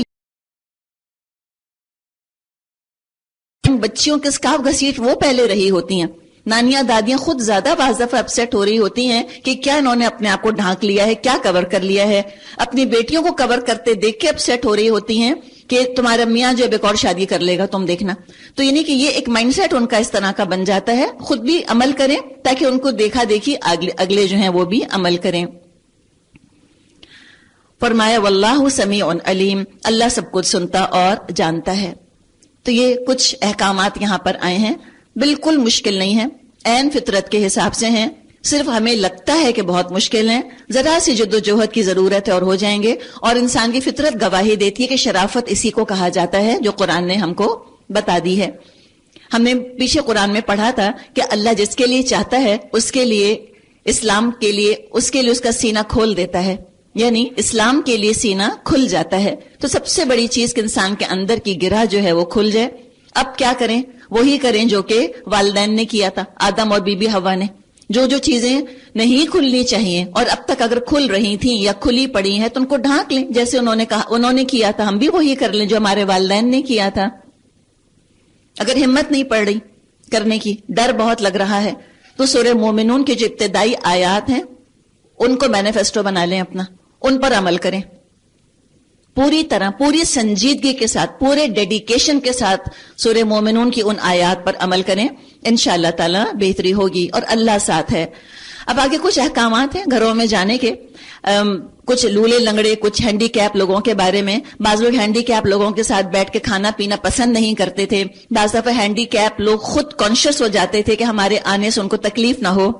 Speaker 1: بچیوں کے اسکارف گھسیٹ وہ پہلے رہی ہوتی ہیں. نانیاں دادیاں خود زیادہ بعض دفعہ اپسیٹ ہو رہی ہوتی ہیں کہ کیا انہوں نے اپنے آپ کو ڈھانک لیا ہے، کیا کور کر لیا ہے. اپنی بیٹیوں کو کور کرتے دیکھ کے اپسیٹ ہو رہی ہوتی ہیں کہ تمہارا میاں جو ایک اور شادی کر لے گا تم دیکھنا. تو یعنی کہ یہ ایک مائنڈ سیٹ ان کا اس طرح کا بن جاتا ہے. خود بھی عمل کریں تاکہ ان کو دیکھا دیکھی اگلے جو ہیں وہ بھی عمل کریں. فرمایا واللہ سمیع علیم، اللہ سب کچھ سنتا اور جانتا ہے. تو یہ کچھ احکامات یہاں پر آئے ہیں، بالکل مشکل نہیں ہیں، عین فطرت کے حساب سے ہیں. صرف ہمیں لگتا ہے کہ بہت مشکل ہیں، ذرا سی جدوجہد کی ضرورت ہے اور ہو جائیں گے. اور انسان کی فطرت گواہی دیتی ہے کہ شرافت اسی کو کہا جاتا ہے جو قرآن نے ہم کو بتا دی ہے. ہم نے پیچھے قرآن میں پڑھا تھا کہ اللہ جس کے لیے چاہتا ہے اس کے لیے، اسلام کے لیے اس کا سینہ کھول دیتا ہے، یعنی اسلام کے لیے سینہ کھل جاتا ہے. تو سب سے بڑی چیز کہ انسان کے اندر کی گرہ جو ہے وہ کھل جائے. اب کیا کریں؟ وہی کریں جو کہ والدین نے کیا تھا، آدم اور بی بی حوا نے. جو چیزیں نہیں کھلنی چاہیے اور اب تک اگر کھل رہی تھیں یا کھلی پڑی ہیں تو ان کو ڈھانک لیں، جیسے انہوں نے کیا تھا ہم بھی وہی کر لیں جو ہمارے والدین نے کیا تھا. اگر ہمت نہیں پڑ رہی کرنے کی، ڈر بہت لگ رہا ہے، تو سورہ مومنون کے جو ابتدائی آیات ہیں ان کو مینیفیسٹو بنا لیں اپنا، ان پر عمل کریں پوری طرح، پوری سنجیدگی کے ساتھ، پورے ڈیڈیکیشن کے ساتھ سورہ مومنون کی ان آیات پر عمل کریں. انشاءاللہ تعالی بہتری ہوگی اور اللہ ساتھ ہے. اب آگے کچھ احکامات ہیں گھروں میں جانے کے. کچھ لولے لنگڑے، کچھ ہینڈی کیپ لوگوں کے بارے میں. بعض لوگ ہینڈی کیپ لوگوں کے ساتھ بیٹھ کے کھانا پینا پسند نہیں کرتے تھے. بعض دفعہ ہینڈی کیپ لوگ خود کانشیس ہو جاتے تھے کہ ہمارے آنے سے ان کو تکلیف نہ ہو،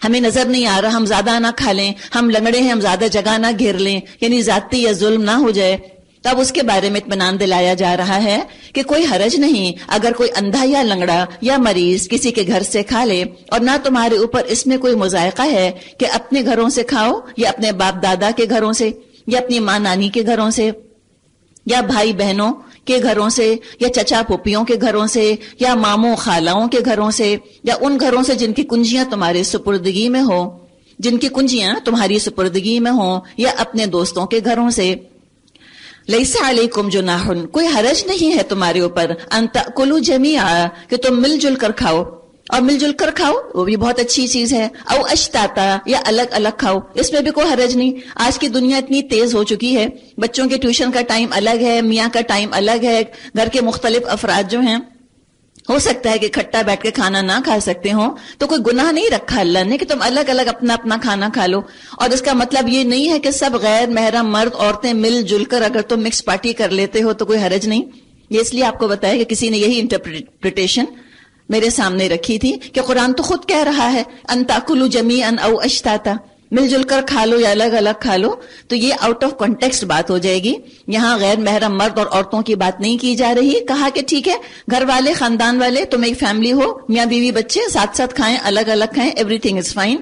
Speaker 1: ہمیں نظر نہیں آ رہا، ہم زیادہ نہ کھا لیں، ہم لنگڑے ہیں، ہم زیادہ جگہ نہ گھیر لیں، یعنی ذاتی یا ظلم نہ ہو جائے. تب اس کے بارے میں اطمینان دلایا جا رہا ہے کہ کوئی حرج نہیں اگر کوئی اندھا یا لنگڑا یا مریض کسی کے گھر سے کھا لے، اور نہ تمہارے اوپر اس میں کوئی مذائقہ ہے کہ اپنے گھروں سے کھاؤ یا اپنے باپ دادا کے گھروں سے یا اپنی ماں نانی کے گھروں سے یا بھائی بہنوں کے گھروں سے یا چچا پھوپھیوں کے گھروں سے یا ماموں خالاؤں کے گھروں سے یا ان گھروں سے جن کی کنجیاں تمہارے سپردگی میں ہو، جن کی کنجیاں تمہاری سپردگی میں ہوں، یا اپنے دوستوں کے گھروں سے. لیس علیکم جناح، کوئی حرج نہیں ہے تمہارے اوپر، ان تأکلوا جمیعا، کہ تم مل جل کر کھاؤ. اور مل جل کر کھاؤ وہ بھی بہت اچھی چیز ہے. او اشتاتا یا الگ الگ کھاؤ, اس میں بھی کوئی حرج نہیں. آج کی دنیا اتنی تیز ہو چکی ہے, بچوں کے ٹیوشن کا ٹائم الگ ہے, میاں کا ٹائم الگ ہے, گھر کے مختلف افراد جو ہیں ہو سکتا ہے کہ اکٹھا بیٹھ کے کھانا نہ کھا سکتے ہوں, تو کوئی گناہ نہیں رکھا اللہ نے کہ تم الگ الگ اپنا اپنا کھانا کھا لو. اور اس کا مطلب یہ نہیں ہے کہ سب غیر محرم مرد عورتیں مل جل کر اگر تم مکس پارٹی کر لیتے ہو تو کوئی حرج نہیں. یہ اس لیے آپ کو بتایا کہ کسی نے یہی انٹرپریٹیشن میرے سامنے رکھی تھی کہ قرآن تو خود کہہ رہا ہے ان تاکلوا جمیعا او اشتاتا, مل جل کر کھا لو یا الگ الگ کھا لو, تو یہ آؤٹ آف کانٹیکسٹ بات ہو جائے گی. یہاں غیر محرم مرد اور عورتوں کی بات نہیں کی جا رہی. کہا کہ ٹھیک ہے گھر والے خاندان والے تم ایک فیملی ہو, میاں بیوی بچے ساتھ ساتھ کھائیں, الگ الگ کھائیں, ایوری تھنگ از فائن.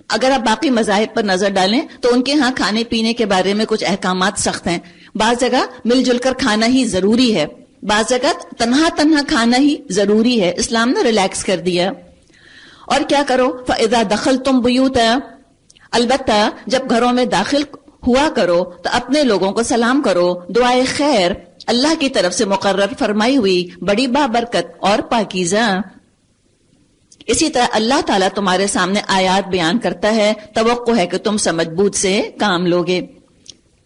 Speaker 1: اگر آپ باقی مذاہب پر نظر ڈالیں تو ان کے ہاں کھانے پینے کے بارے میں کچھ احکامات سخت ہیں. بعض جگہ مل جل کر کھانا ہی ضروری ہے, بعض جگہ تنہا تنہا کھانا ہی ضروری ہے. اسلام نے ریلیکس کر دیا. اور کیا کرو فَإِذَا دَخَلْتُمْ بُيُوتًا, البتہ جب گھروں میں داخل ہوا کرو تو اپنے لوگوں کو سلام کرو. دعائے خیر اللہ کی طرف سے مقرر فرمائی ہوئی بڑی بابرکت اور پاکیزہ. اسی طرح اللہ تعالیٰ تمہارے سامنے آیات بیان کرتا ہے, توقع ہے کہ تم سمجھ بوجھ سے کام لوگے.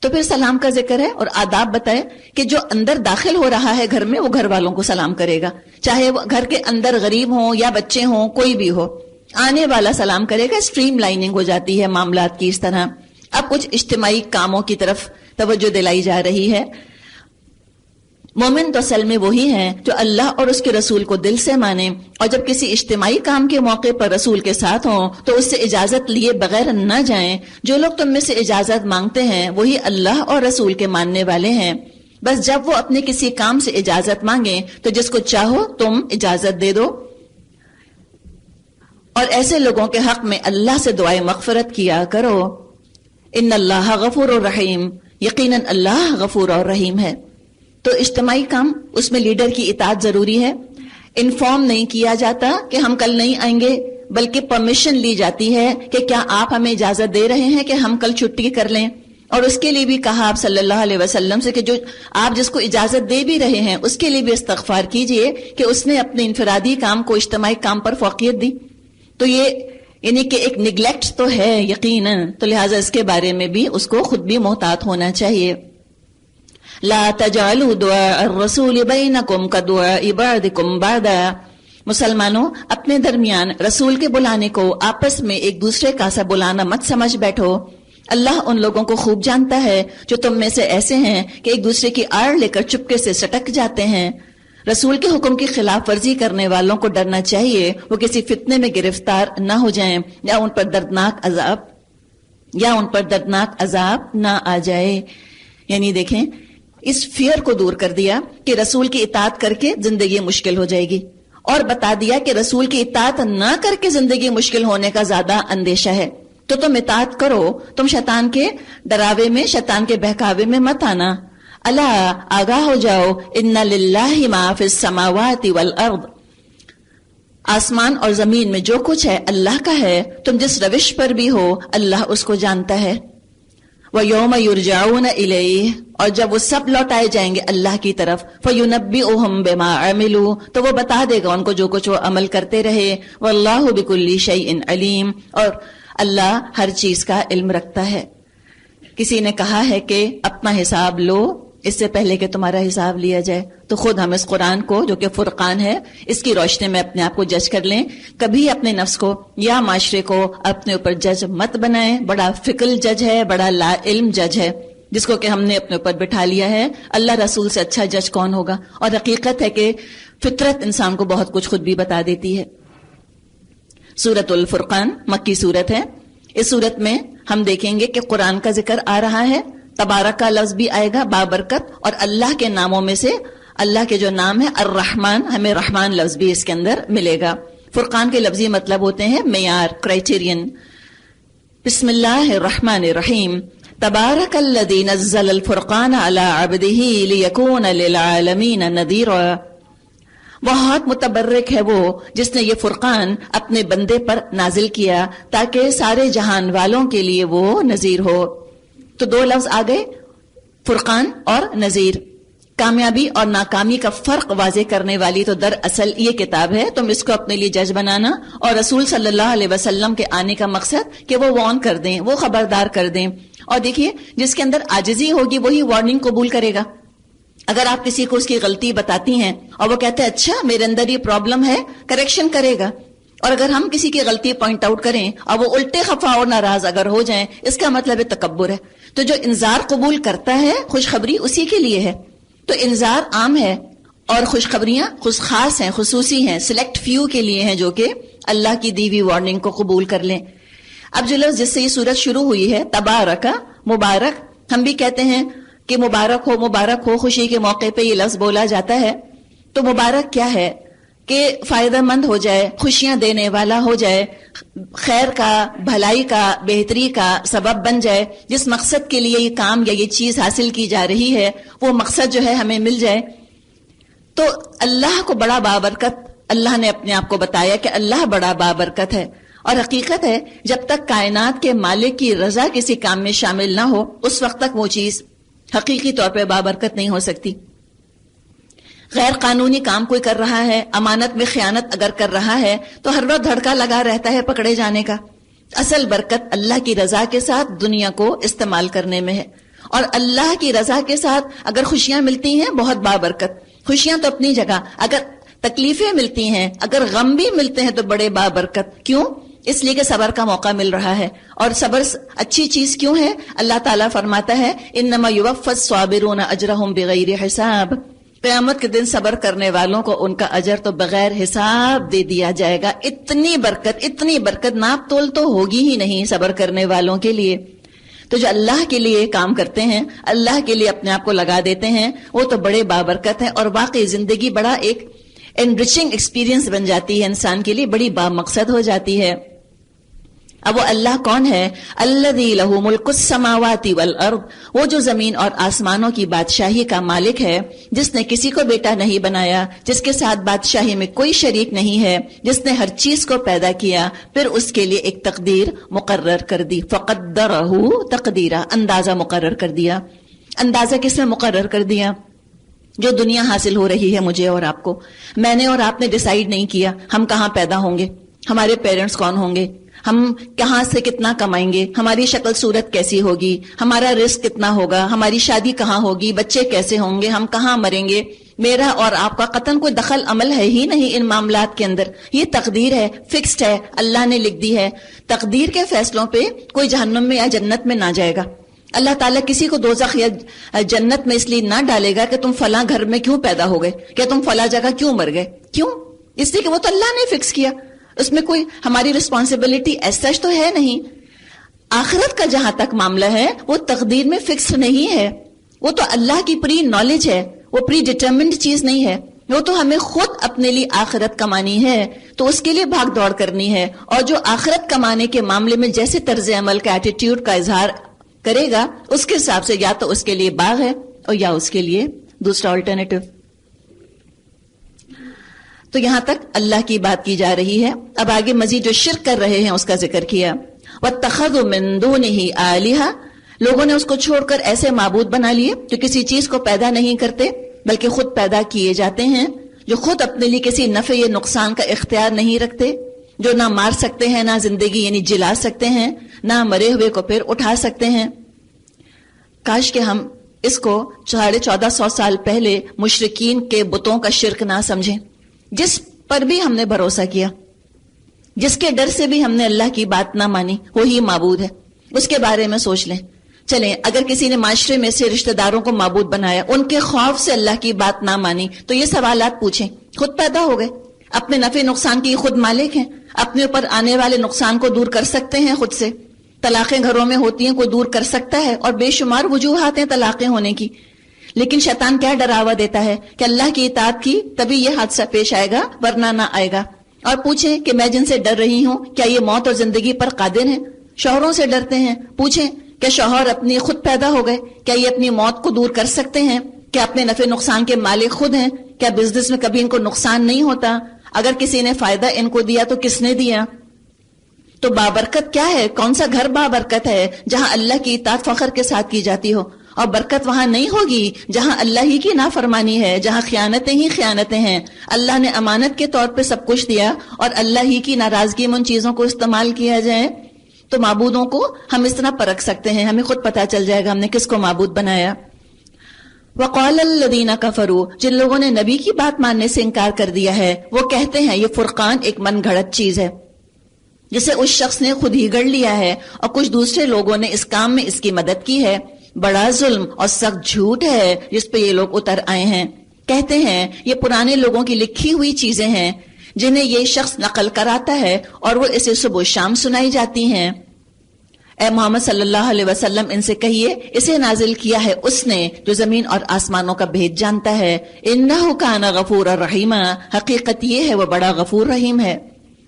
Speaker 1: تو پھر سلام کا ذکر ہے اور آداب بتائے کہ جو اندر داخل ہو رہا ہے گھر میں وہ گھر والوں کو سلام کرے گا, چاہے وہ گھر کے اندر غریب ہوں یا بچے ہوں, کوئی بھی ہو, آنے والا سلام کرے گا. اسٹریم لائننگ ہو جاتی ہے معاملات کی اس طرح. اب کچھ اجتماعی کاموں کی طرف توجہ دلائی جا رہی ہے. مومن تو اصل میں وہی ہیں جو اللہ اور اس کے رسول کو دل سے مانے, اور جب کسی اجتماعی کام کے موقع پر رسول کے ساتھ ہوں تو اس سے اجازت لیے بغیر نہ جائیں. جو لوگ تم میں سے اجازت مانگتے ہیں وہی اللہ اور رسول کے ماننے والے ہیں. بس جب وہ اپنے کسی کام سے اجازت مانگیں تو جس کو چاہو تم اجازت دے دو. اور ایسے لوگوں کے حق میں اللہ سے دعائیں مغفرت کیا کرو. ان اللہ غفور الرحیم, یقیناً اللہ غفور اور رحیم ہے. تو اجتماعی کام اس میں لیڈر کی اطاعت ضروری ہے. انفارم نہیں کیا جاتا کہ ہم کل نہیں آئیں گے, بلکہ پرمیشن لی جاتی ہے کہ کیا آپ ہمیں اجازت دے رہے ہیں کہ ہم کل چھٹی کر لیں. اور اس کے لیے بھی کہا آپ صلی اللہ علیہ وسلم سے کہ جو آپ جس کو اجازت دے بھی رہے ہیں اس کے لیے بھی استغفار کیجئے کہ اس نے اپنے انفرادی کام کو اجتماعی کام پر فوقیت دی. تو یہ یعنی کہ ایک نگلیکٹ تو ہے یقیناً, تو لہٰذا اس کے بارے میں بھی اس کو خود بھی محتاط ہونا چاہیے. لا تجعلوا دعاء الرسول بینکم کدعاء بعضکم بعضا, مسلمانوں اپنے درمیان رسول کے بلانے کو آپس میں ایک دوسرے کا سا بلانا مت سمجھ بیٹھو. اللہ ان لوگوں کو خوب جانتا ہے جو تم میں سے ایسے ہیں کہ ایک دوسرے کی آڑ لے کر چپکے سے سٹک جاتے ہیں. رسول کے حکم کی خلاف ورزی کرنے والوں کو ڈرنا چاہیے وہ کسی فتنے میں گرفتار نہ ہو جائیں یا ان پر دردناک عذاب نہ آ جائے. یعنی دیکھیں اس فیئر کو دور کر دیا کہ رسول کی اطاعت کر کے زندگی مشکل ہو جائے گی, اور بتا دیا کہ رسول کی اطاعت نہ کر کے زندگی مشکل ہونے کا زیادہ اندیشہ ہے. تو تم اطاعت کرو, تم شیطان کے ڈراوے میں, شیطان کے بہکاوے میں مت آنا. الا آگاہ ہو جاؤ, ان للہ ما فی السماوات والارض, آسمان اور زمین میں جو کچھ ہے اللہ کا ہے. تم جس روش پر بھی ہو اللہ اس کو جانتا ہے. وَيَوْمَ يُرْجَعُونَ إِلَيْهِ, اور جب وہ سب لوٹائے جائیں گے اللہ کی طرف, فَيُنَبِّئُهُمْ بِمَا عَمِلُوا, تو وہ بتا دے گا ان کو جو کچھ وہ عمل کرتے رہے. وَاللَّهُ بِكُلِّ شَيْءٍ عَلِيمٌ, اور اللہ ہر چیز کا علم رکھتا ہے. کسی نے کہا ہے کہ اپنا حساب لو اس سے پہلے کہ تمہارا حساب لیا جائے, تو خود ہم اس قرآن کو جو کہ فرقان ہے اس کی روشنی میں اپنے آپ کو جج کر لیں. کبھی اپنے نفس کو یا معاشرے کو اپنے اوپر جج مت بنائیں. بڑا فکل جج ہے, بڑا لا علم جج ہے جس کو کہ ہم نے اپنے اوپر بٹھا لیا ہے. اللہ رسول سے اچھا جج کون ہوگا؟ اور حقیقت ہے کہ فطرت انسان کو بہت کچھ خود بھی بتا دیتی ہے. سورۃ الفرقان مکی سورت ہے. اس سورت میں ہم دیکھیں گے کہ قرآن کا ذکر آ رہا ہے. تبارک کا لفظ بھی آئے گا, بابرکت, اور اللہ کے ناموں میں سے اللہ کے جو نام ہے الرحمن, ہمیں رحمان لفظ بھی اس کے اندر ملے گا. فرقان کے لفظی مطلب ہوتے ہیں معیار, کرائٹیرین. بسم اللہ الرحمن الرحیم. تبارک الذی نزل الفرقان علی عبدہ لیکون للعالمین نذیرا, بہت متبرک ہے وہ جس نے یہ فرقان اپنے بندے پر نازل کیا تاکہ سارے جہان والوں کے لیے وہ نذیر ہو. تو دو لفظ آ گئے, فرقان اور نذیر. کامیابی اور ناکامی کا فرق واضح کرنے والی تو دراصل یہ کتاب ہے. تم اس کو اپنے لیے جج بنانا اور رسول صلی اللہ علیہ وسلم کے آنے کا مقصد کہ وہ وارن کر دیں, وہ خبردار کر دیں. اور دیکھیے, جس کے اندر عاجزی ہوگی وہی وارننگ قبول کرے گا. اگر آپ کسی کو اس کی غلطی بتاتی ہیں اور وہ کہتے ہیں اچھا میرے اندر یہ پرابلم ہے, کریکشن کرے گا. اور اگر ہم کسی کی غلطی پوائنٹ آؤٹ کریں اور وہ الٹے خفا اور ناراض اگر ہو جائیں, اس کا مطلب ہے تکبر ہے. تو جو انذار قبول کرتا ہے خوشخبری اسی کے لیے ہے. تو انذار عام ہے اور خوشخبریاں خاص ہیں, خصوصی ہیں, سلیکٹ فیو کے لیے ہیں جو کہ اللہ کی دی ہوئی وارننگ کو قبول کر لیں. اب جو لفظ جس سے یہ سورت شروع ہوئی ہے, تبارک, مبارک, ہم بھی کہتے ہیں کہ مبارک ہو, خوشی کے موقع پہ یہ لفظ بولا جاتا ہے. تو مبارک کیا ہے کہ فائدہ مند ہو جائے, خوشیاں دینے والا ہو جائے, خیر کا, بھلائی کا, بہتری کا سبب بن جائے. جس مقصد کے لیے یہ کام یا یہ چیز حاصل کی جا رہی ہے وہ مقصد جو ہے ہمیں مل جائے. تو اللہ کو بڑا بابرکت, اللہ نے اپنے آپ کو بتایا کہ اللہ بڑا بابرکت ہے. اور حقیقت ہے جب تک کائنات کے مالک کی رضا کسی کام میں شامل نہ ہو اس وقت تک وہ چیز حقیقی طور پہ بابرکت نہیں ہو سکتی. غیر قانونی کام کوئی کر رہا ہے, امانت میں خیانت اگر کر رہا ہے تو ہر وقت دھڑکا لگا رہتا ہے پکڑے جانے کا. اصل برکت اللہ کی رضا کے ساتھ دنیا کو استعمال کرنے میں ہے. اور اللہ کی رضا کے ساتھ اگر خوشیاں ملتی ہیں بہت بابرکت. خوشیاں تو اپنی جگہ, اگر تکلیفیں ملتی ہیں, اگر غم بھی ملتے ہیں تو بڑے بابرکت. کیوں؟ اس لیے کہ صبر کا موقع مل رہا ہے. اور صبر اچھی چیز کیوں ہے؟ اللہ تعالیٰ فرماتا ہے انما یوفی الصابرون اجرہم بغیر حساب. قیامت کے دن صبر کرنے والوں کو ان کا اجر تو بغیر حساب دے دیا جائے گا. اتنی برکت ناپ تول تو ہوگی ہی نہیں صبر کرنے والوں کے لیے. تو جو اللہ کے لیے کام کرتے ہیں, اللہ کے لیے اپنے آپ کو لگا دیتے ہیں, وہ تو بڑے بابرکت ہیں. اور واقعی زندگی بڑا ایک انریچنگ ایکسپیرینس بن جاتی ہے, انسان کے لیے بڑی بامقصد ہو جاتی ہے. اب وہ اللہ کون ہے؟ الذی لہ ملک السماوات والارض, وہ جو زمین اور آسمانوں کی بادشاہی کا مالک ہے, جس نے کسی کو بیٹا نہیں بنایا, جس کے ساتھ بادشاہی میں کوئی شریک نہیں ہے, جس نے ہر چیز کو پیدا کیا پھر اس کے لیے ایک تقدیر مقرر کر دی. فقدرہ تقدیرا, اندازہ مقرر کر دیا. اندازہ کس میں مقرر کر دیا؟ جو دنیا حاصل ہو رہی ہے مجھے اور آپ کو, میں نے اور آپ نے ڈیسائیڈ نہیں کیا ہم کہاں پیدا ہوں گے, ہمارے پیرنٹس کون ہوں گے, ہم کہاں سے کتنا کمائیں گے, ہماری شکل صورت کیسی ہوگی, ہمارا رزق کتنا ہوگا, ہماری شادی کہاں ہوگی, بچے کیسے ہوں گے, ہم کہاں مریں گے. میرا اور آپ کا قطعاً کوئی دخل عمل ہے ہی نہیں ان معاملات کے اندر. یہ تقدیر ہے, فکسڈ ہے, اللہ نے لکھ دی ہے. تقدیر کے فیصلوں پہ کوئی جہنم میں یا جنت میں نہ جائے گا. اللہ تعالیٰ کسی کو دوزخ یا جنت میں اس لیے نہ ڈالے گا کہ تم فلاں گھر میں کیوں پیدا ہو گئے, کہ تم فلاں جگہ کیوں مر گئے. کیوں؟ اس لیے کہ وہ تو اللہ نے فکس کیا, اس میں کوئی ہماری رسپانسبلٹی ایسا تو ہے نہیں. آخرت کا جہاں تک معاملہ ہے وہ تقدیر میں فکس نہیں ہے, وہ تو اللہ کی پری نالج ہے, وہ پری ڈٹرمنڈ چیز نہیں ہے. وہ تو ہمیں خود اپنے لیے آخرت کمانی ہے تو اس کے لیے بھاگ دوڑ کرنی ہے. اور جو آخرت کمانے کے معاملے میں جیسے طرز عمل کا ایٹیٹیوڈ کا اظہار کرے گا اس کے حساب سے یا تو اس کے لیے باغ ہے اور یا اس کے لیے دوسرا آلٹرنیٹو. تو یہاں تک اللہ کی بات کی جا رہی ہے. اب آگے مزید جو شرک کر رہے ہیں اس کا ذکر کیا. وَاتَّخَذُوا مِن دُونِهِ آلِهَةً, لوگوں نے اس کو چھوڑ کر ایسے معبود بنا لیے جو کسی چیز کو پیدا نہیں کرتے بلکہ خود پیدا کیے جاتے ہیں, جو خود اپنے لیے کسی نفع یا نقصان کا اختیار نہیں رکھتے, جو نہ مار سکتے ہیں نہ زندگی یعنی جلا سکتے ہیں, نہ مرے ہوئے کو پھر اٹھا سکتے ہیں. کاش کہ ہم اس کو 1450 سال پہلے مشرکین کے بتوں کا شرک نہ سمجھیں, جس پر بھی ہم نے بھروسہ کیا, جس کے ڈر سے بھی ہم نے اللہ کی بات نہ مانی, وہی معبود ہے. اس کے بارے میں سوچ لیں. چلیں, اگر کسی نے معاشرے میں سے رشتہ داروں کو معبود بنایا, ان کے خوف سے اللہ کی بات نہ مانی, تو یہ سوالات پوچھیں. خود پیدا ہو گئے, اپنے نفع نقصان کی خود مالک ہیں, اپنے اوپر آنے والے نقصان کو دور کر سکتے ہیں خود سے. طلاقیں گھروں میں ہوتی ہیں, کوئی دور کر سکتا ہے, اور بے شمار وجوہات ہیں طلاقیں ہونے کی. لیکن شیطان کیا ڈراوا دیتا ہے کہ اللہ کی اطاعت کی تبھی یہ حادثہ پیش آئے گا ورنہ نہ آئے گا. اور پوچھیں کہ میں جن سے ڈر رہی ہوں کیا یہ موت اور زندگی پر قادر ہیں. شوہروں سے ڈرتے ہیں, پوچھیں کہ شوہر اپنی خود پیدا ہو گئے, کیا یہ اپنی موت کو دور کر سکتے ہیں, کیا اپنے نفع نقصان کے مالک خود ہیں, کیا بزنس میں کبھی ان کو نقصان نہیں ہوتا, اگر کسی نے فائدہ ان کو دیا تو کس نے دیا. تو بابرکت کیا ہے, کون سا گھر بابرکت ہے جہاں اللہ کی اطاعت فخر کے ساتھ کی جاتی ہو, اور برکت وہاں نہیں ہوگی جہاں اللہ ہی کی نافرمانی ہے، جہاں خیانتیں ہی خیانتیں ہیں۔ اللہ نے امانت کے طور پہ سب کچھ دیا اور اللہ ہی کی ناراضگی میں ان چیزوں کو استعمال کیا جائے تو معبودوں کو ہم اس طرح پرکھ سکتے ہیں، ہمیں خود پتہ چل جائے گا ہم نے کس کو معبود بنایا۔ وقال الذین کفروا، جن لوگوں نے نبی کی بات ماننے سے انکار کر دیا ہے وہ کہتے ہیں، یہ فرقان ایک من گھڑت چیز ہے جسے اس شخص نے خود ہی گڑھ لیا ہے اور کچھ دوسرے لوگوں نے اس کام میں اس کی مدد کی ہے، بڑا ظلم اور سخت جھوٹ ہے جس پہ یہ لوگ اتر آئے ہیں۔ کہتے ہیں یہ پرانے لوگوں کی لکھی ہوئی چیزیں ہیں جنہیں یہ شخص نقل کراتا ہے اور وہ اسے صبح و شام سنائی جاتی ہیں۔ اے محمد صلی اللہ علیہ وسلم ان سے کہیے اسے نازل کیا ہے اس نے جو زمین اور آسمانوں کا بھید جانتا ہے، انہ کان غفورا رحیما، حقیقت یہ ہے وہ بڑا غفور رحیم ہے۔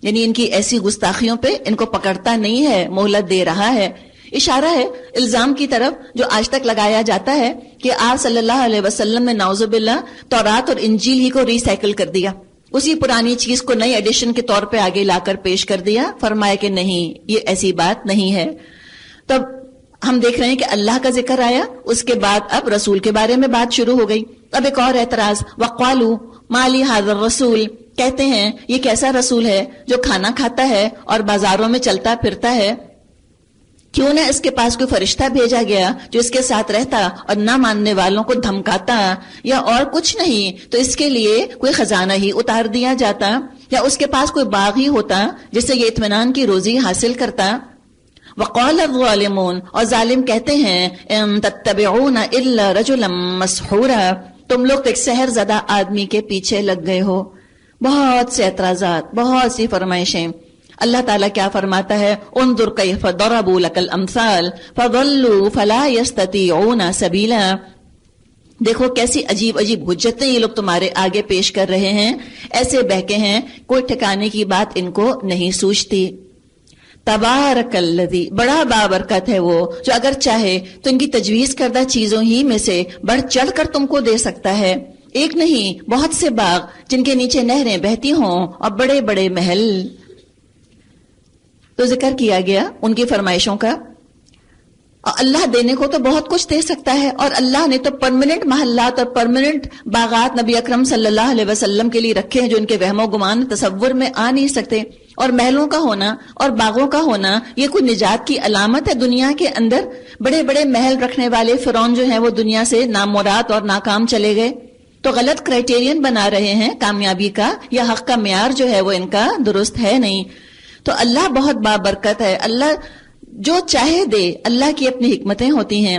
Speaker 1: یعنی ان کی ایسی گستاخیوں پہ ان کو پکڑتا نہیں ہے، مہلت دے رہا ہے۔ اشارہ ہے الزام کی طرف جو آج تک لگایا جاتا ہے کہ آپ صلی اللہ علیہ وسلم نے نعوذ باللہ تورات اور انجیل ہی کو ریسائیکل کر دیا، اسی پرانی چیز کو نئی ایڈیشن کے طور پہ آگے لا کر پیش کر دیا۔ فرمایا کہ نہیں، یہ ایسی بات نہیں ہے۔ تب ہم دیکھ رہے ہیں کہ اللہ کا ذکر آیا، اس کے بعد اب رسول کے بارے میں بات شروع ہو گئی۔ اب ایک اور اعتراض، وقالوا ما لهذا الرسول، کہتے ہیں یہ کیسا رسول ہے جو کھانا کھاتا ہے اور بازاروں میں چلتا پھرتا ہے، کیوں نہ اس کے پاس کوئی فرشتہ بھیجا گیا جو اس کے ساتھ رہتا اور نہ ماننے والوں کو دھمکاتا، یا اور کچھ نہیں تو اس کے لیے کوئی خزانہ ہی اتار دیا جاتا، یا اس کے پاس کوئی باغ ہی ہوتا جس سے یہ اطمینان کی روزی حاصل کرتا۔ وقال الظالمون، اور ظالم کہتے ہیں، ان تتبعون الا رجلا مسحورا، تم لوگ ایک سحر زدہ آدمی کے پیچھے لگ گئے ہو۔ بہت سے اعتراضات، بہت سی فرمائشیں۔ اللہ تعالیٰ کیا فرماتا ہے، انظر کیف ضربوا لک الامثال فضلوا فلا یستطیعون سبیلا، دیکھو کیسی عجیب عجیب حجتیں یہ لوگ تمہارے آگے پیش کر رہے ہیں، ایسے بہکے ہیں کوئی ٹھکانے کی بات ان کو نہیں سوچتی۔ تبارک الذی، بڑا بابرکت ہے وہ جو اگر چاہے تو ان کی تجویز کردہ چیزوں ہی میں سے بڑھ چڑھ کر تم کو دے سکتا ہے، ایک نہیں بہت سے باغ جن کے نیچے نہریں بہتی ہوں اور بڑے بڑے محل۔ تو ذکر کیا گیا ان کی فرمائشوں کا۔ اللہ دینے کو تو بہت کچھ دے سکتا ہے، اور اللہ نے تو پرماننٹ محلات اور پرماننٹ باغات نبی اکرم صلی اللہ علیہ وسلم کے لیے رکھے ہیں جو ان کے وہم و گمان تصور میں آ نہیں سکتے۔ اور محلوں کا ہونا اور باغوں کا ہونا یہ کوئی نجات کی علامت ہے؟ دنیا کے اندر بڑے بڑے محل رکھنے والے فرعون جو ہیں وہ دنیا سے نامراد اور ناکام چلے گئے، تو غلط کرائٹیرین بنا رہے ہیں کامیابی کا، یا حق کا معیار جو ہے وہ ان کا درست ہے نہیں۔ تو اللہ بہت بابرکت ہے، اللہ جو چاہے دے، اللہ کی اپنی حکمتیں ہوتی ہیں۔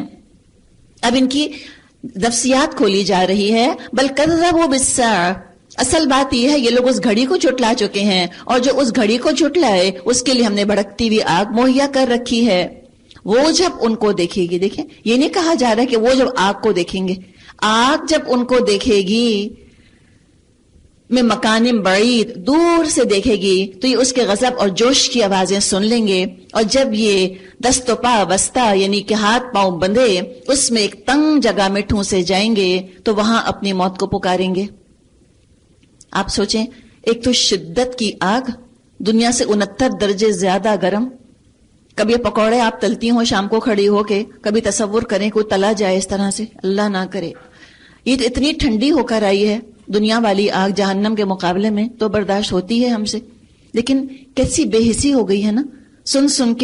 Speaker 1: اب ان کی نفسیات کھولی جا رہی ہے، بل کذبوا بالساعۃ، اصل بات یہ ہے یہ لوگ اس گھڑی کو جھٹلا چکے ہیں، اور جو اس گھڑی کو جھٹلائے اس کے لیے ہم نے بھڑکتی ہوئی آگ مہیا کر رکھی ہے۔ وہ جب ان کو دیکھے گی، دیکھیں یہ نہیں کہا جا رہا ہے کہ وہ جب آگ کو دیکھیں گے، آگ جب ان کو دیکھے گی میں مکان بعید، دور سے دیکھے گی تو یہ اس کے غضب اور جوش کی آوازیں سن لیں گے، اور جب یہ دست و پا وسطا یعنی کہ ہاتھ پاؤں بندھے اس میں ایک تنگ جگہ میں ٹھونسے جائیں گے تو وہاں اپنی موت کو پکاریں گے۔ آپ سوچیں، ایک تو شدت کی آگ، دنیا سے 69 درجے زیادہ گرم۔ کبھی پکوڑے آپ تلتی ہوں شام کو کھڑی ہو کے، کبھی تصور کریں کوئی تلا جائے اس طرح سے، اللہ نہ کرے۔ یہ تو اتنی ٹھنڈی ہو کر آئی ہے دنیا والی آگ جہنم کے مقابلے میں، تو برداشت ہوتی ہے ہم سے، لیکن کیسی بے حسی ہو گئی ہے نا، سن سن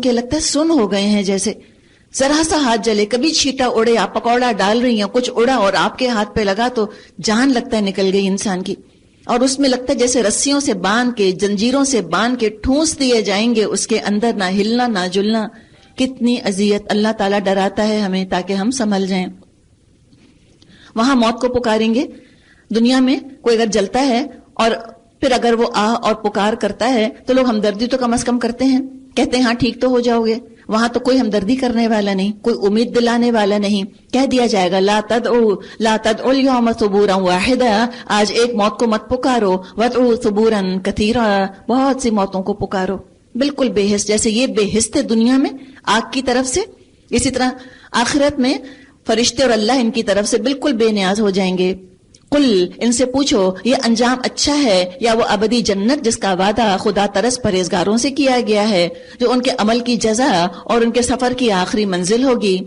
Speaker 1: کے لگتا ہے سن ہو گئے ہیں جیسے۔ ذرا سا ہاتھ جلے، کبھی چھیٹا اڑے، آپ پکوڑا ڈال رہی ہیں، کچھ اڑا اور آپ کے ہاتھ پہ لگا تو جان لگتا ہے نکل گئی انسان کی، اور اس میں لگتا ہے جیسے رسیوں سے باندھ کے، جنجیروں سے باندھ کے ٹھونس دیے جائیں گے، اس کے اندر نہ ہلنا نہ جلنا۔ کتنی اذیت! اللہ تعالیٰ ڈراتا ہے ہمیں تاکہ ہم سنبھل جائیں۔ وہاں موت کو پکاریں گے۔ دنیا میں کوئی اگر جلتا ہے اور پھر اگر وہ آہ اور پکار کرتا ہے تو لوگ ہمدردی تو کم از کم کرتے ہیں، کہتے ہیں ہاں ٹھیک تو ہو جاؤ گے۔ وہاں تو کوئی ہمدردی کرنے والا نہیں، کوئی امید دلانے والا نہیں، کہہ دیا جائے گا لا تدعوا اليوم ثبورا واحدا، آج ایک موت کو مت پکارو، وادعوا ثبورا کثیرا، بہت سی موتوں کو پکارو۔ بالکل بے حس، جیسے یہ بے حس تھے دنیا میں آگ کی طرف سے، اسی طرح آخرت میں فرشتے اور اللہ ان کی طرف سے بالکل بے نیاز ہو جائیں گے۔ قل، ان سے پوچھو یہ انجام اچھا ہے یا وہ ابدی جنت جس کا وعدہ خدا ترس پرہیزگاروں سے کیا گیا ہے، جو ان کے عمل کی جزا اور ان کے سفر کی آخری منزل ہوگی۔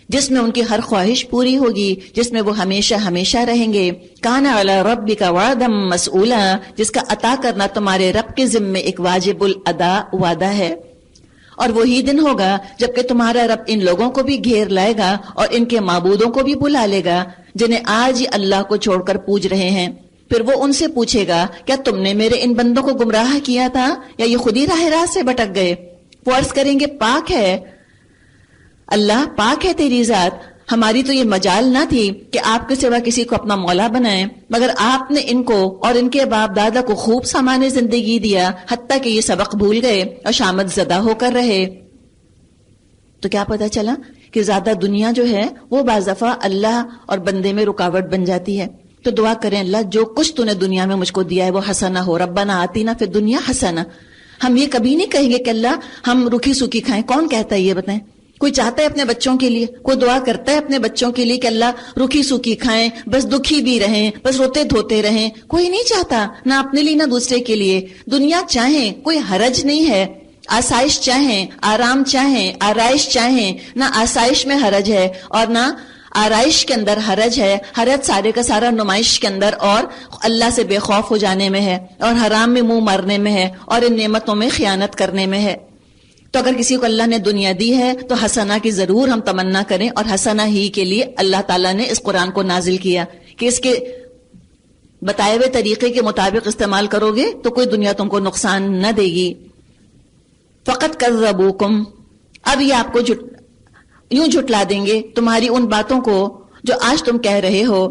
Speaker 1: جس میں ان کی ہر خواہش پوری ہوگی، جس میں وہ ہمیشہ ہمیشہ رہیں گے. کان علی ربک وعدا مسئولا، جس کا عطا کرنا تمہارے رب کے ذمے ایک واجب الادا وعدہ ہے. اور وہی دن ہوگا جبکہ تمہارا رب ان لوگوں کو بھی گھیر لائے گا اور ان کے معبودوں کو بھی بلا لے گا جنہیں آج ہی اللہ کو چھوڑ کر پوج رہے ہیں. پھر وہ ان سے پوچھے گا کیا تم نے میرے ان بندوں کو گمراہ کیا تھا یا یہ خود ہی راہ راست سے بھٹک گئے؟ وہ عرض کریں گے پاک ہے اللہ، پاک ہے تیری ذات، ہماری تو یہ مجال نہ تھی کہ آپ کے سوا کسی کو اپنا مولا بنائیں، مگر آپ نے ان کو اور ان کے باپ دادا کو خوب سامان زندگی دیا، حتیٰ کہ یہ سبق بھول گئے اور شامت زدہ ہو کر رہے. تو کیا پتا چلا کہ زیادہ دنیا جو ہے وہ بعض دفعہ اللہ اور بندے میں رکاوٹ بن جاتی ہے. تو دعا کریں اللہ جو کچھ تو نے دنیا میں مجھ کو دیا ہے وہ حسنہ ہو، ربنا آتینا فی الدنیا حسنہ. ہم یہ کبھی نہیں کہیں گے کہ اللہ ہم روکھی سوکھی کھائیں. کون کہتا ہے یہ بتائیں؟ کوئی چاہتا ہے اپنے بچوں کے لیے، کوئی دعا کرتا ہے اپنے بچوں کے لیے کہ اللہ روکھی سوکھی کھائیں، بس دکھی بھی رہیں، بس روتے دھوتے رہیں؟ کوئی نہیں چاہتا، نہ اپنے لیے نہ دوسرے کے لیے. دنیا چاہیں کوئی حرج نہیں ہے، آسائش چاہیں، آرام چاہیں، آرائش چاہیں، نہ آسائش میں حرج ہے اور نہ آرائش کے اندر حرج ہے. حرج سارے کا سارا نمائش کے اندر اور اللہ سے بے خوف ہو جانے میں ہے، اور حرام میں منہ مارنے میں ہے، اور ان نعمتوں میں خیانت کرنے میں ہے. تو اگر کسی کو اللہ نے دنیا دی ہے تو حسنہ کی ضرور ہم تمنا کریں، اور حسنہ ہی کے لیے اللہ تعالیٰ نے اس قرآن کو نازل کیا کہ اس کے بتائے ہوئے طریقے کے مطابق استعمال کرو گے تو کوئی دنیا تم کو نقصان نہ دے گی. فقط کذبوکم، اب یہ آپ کو یوں جھٹلا دیں گے تمہاری ان باتوں کو جو آج تم کہہ رہے ہو.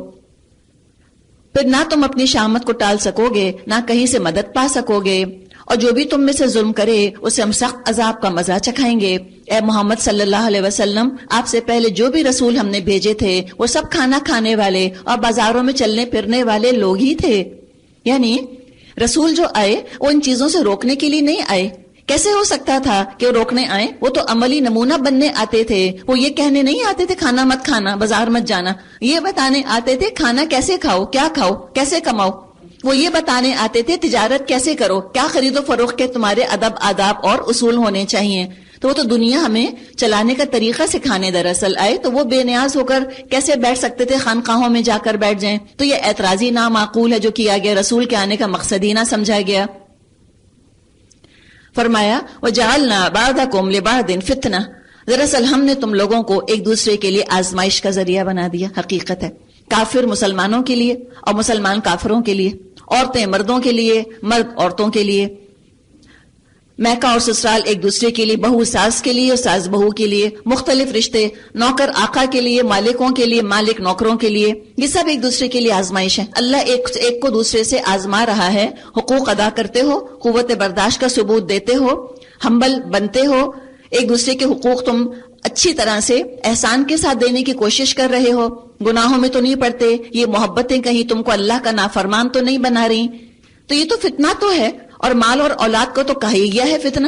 Speaker 1: پھر نہ تم اپنی شامت کو ٹال سکو گے، نہ کہیں سے مدد پا سکو گے، اور جو بھی تم میں سے ظلم کرے اسے ہم سخت عذاب کا مزہ چکھائیں گے. اے محمد صلی اللہ علیہ وسلم، آپ سے پہلے جو بھی رسول ہم نے بھیجے تھے وہ سب کھانا کھانے والے اور بازاروں میں چلنے پھرنے والے لوگ ہی تھے. یعنی رسول جو آئے وہ ان چیزوں سے روکنے کے لیے نہیں آئے. کیسے ہو سکتا تھا کہ وہ روکنے آئے؟ وہ تو عملی نمونہ بننے آتے تھے. وہ یہ کہنے نہیں آتے تھے کھانا مت کھانا، بازار مت جانا. یہ بتانے آتے تھے کھانا کیسے کھاؤ، کیا کھاؤ، کیسے کماؤ. وہ یہ بتانے آتے تھے تجارت کیسے کرو، کیا خرید و فروخت کے تمہارے ادب آداب اور اصول ہونے چاہیے. تو وہ تو دنیا ہمیں چلانے کا طریقہ سکھانے دراصل آئے. تو وہ بے نیاز ہو کر کیسے بیٹھ سکتے تھے خانقاہوں میں جا کر بیٹھ جائیں؟ تو یہ اعتراضی نامعقول ہے جو کیا گیا، رسول کے آنے کا مقصد ہی نہ سمجھا گیا. فرمایا وَجَعَلْنَا بَعْضَكُمْ لِبَعْضٍ فِتْنَةً، دراصل ہم نے تم لوگوں کو ایک دوسرے کے لیے آزمائش کا ذریعہ بنا دیا. حقیقت ہے کافر مسلمانوں کے لیے اور مسلمان کافروں کے لیے، عورتیں مردوں کے لیے، مرد عورتوں کے لیے، میکہ اور سسرال ایک دوسرے کے لیے، بہو ساس کے لیے اور ساس بہو کے لیے، مختلف رشتے، نوکر آقا کے لیے، مالکوں کے لیے، مالک نوکروں کے لیے. یہ سب ایک دوسرے کے لیے آزمائش ہے. اللہ ایک کو دوسرے سے آزما رہا ہے. حقوق ادا کرتے ہو، قوت برداشت کا ثبوت دیتے ہو، ہمبل بنتے ہو، ایک دوسرے کے حقوق تم اچھی طرح سے احسان کے ساتھ دینے کی کوشش کر رہے ہو، گناہوں میں تو نہیں پڑتے، یہ محبتیں کہیں تم کو اللہ کا نافرمان تو نہیں بنا رہی. تو یہ تو فتنہ تو ہے. اور مال اور اولاد کو تو کہا ہی گیا ہے فتنہ،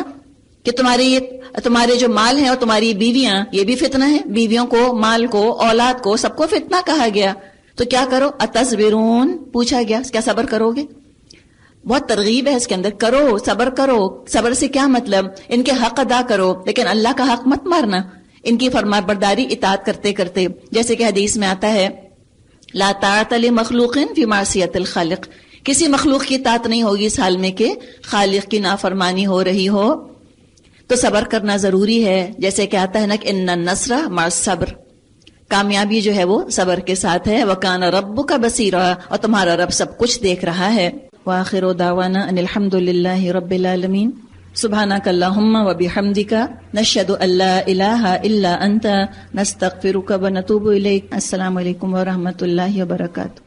Speaker 1: کہ تمہارے جو مال ہیں اور تمہاری بیویاں یہ بھی فتنہ ہے. بیویوں کو، مال کو، اولاد کو، سب کو فتنہ کہا گیا. تو کیا کرو؟ اتصبرون، پوچھا گیا کیا صبر کرو گے؟ بہت ترغیب ہے اس کے اندر، کرو صبر کرو. صبر سے کیا مطلب؟ ان کے حق ادا کرو لیکن اللہ کا حق مت مارنا، ان کی فرما برداری اطاعت کرتے کرتے. جیسے کہ حدیث میں آتا ہے لا طاعت لمخلوق فی معصیت الخالق، کسی مخلوق کی اطاعت نہیں ہوگی اس حال میں کہ خالق کی نافرمانی ہو رہی ہو. تو صبر کرنا ضروری ہے. جیسے کہ آتا ہے نا کہ ان النصر مع الصبر، کامیابی جو ہے وہ صبر کے ساتھ ہے. وکان ربک بصیرا، اور تمہارا رب سب کچھ دیکھ رہا ہے. وآخر دعوانا ان الحمد للہ رب العالمین. سبحانک اللہم وبحمدک نشہد ان لا الہ الا انت نستغفرک ونتوب الیک. السلام علیکم ورحمۃ اللہ وبرکاتہ.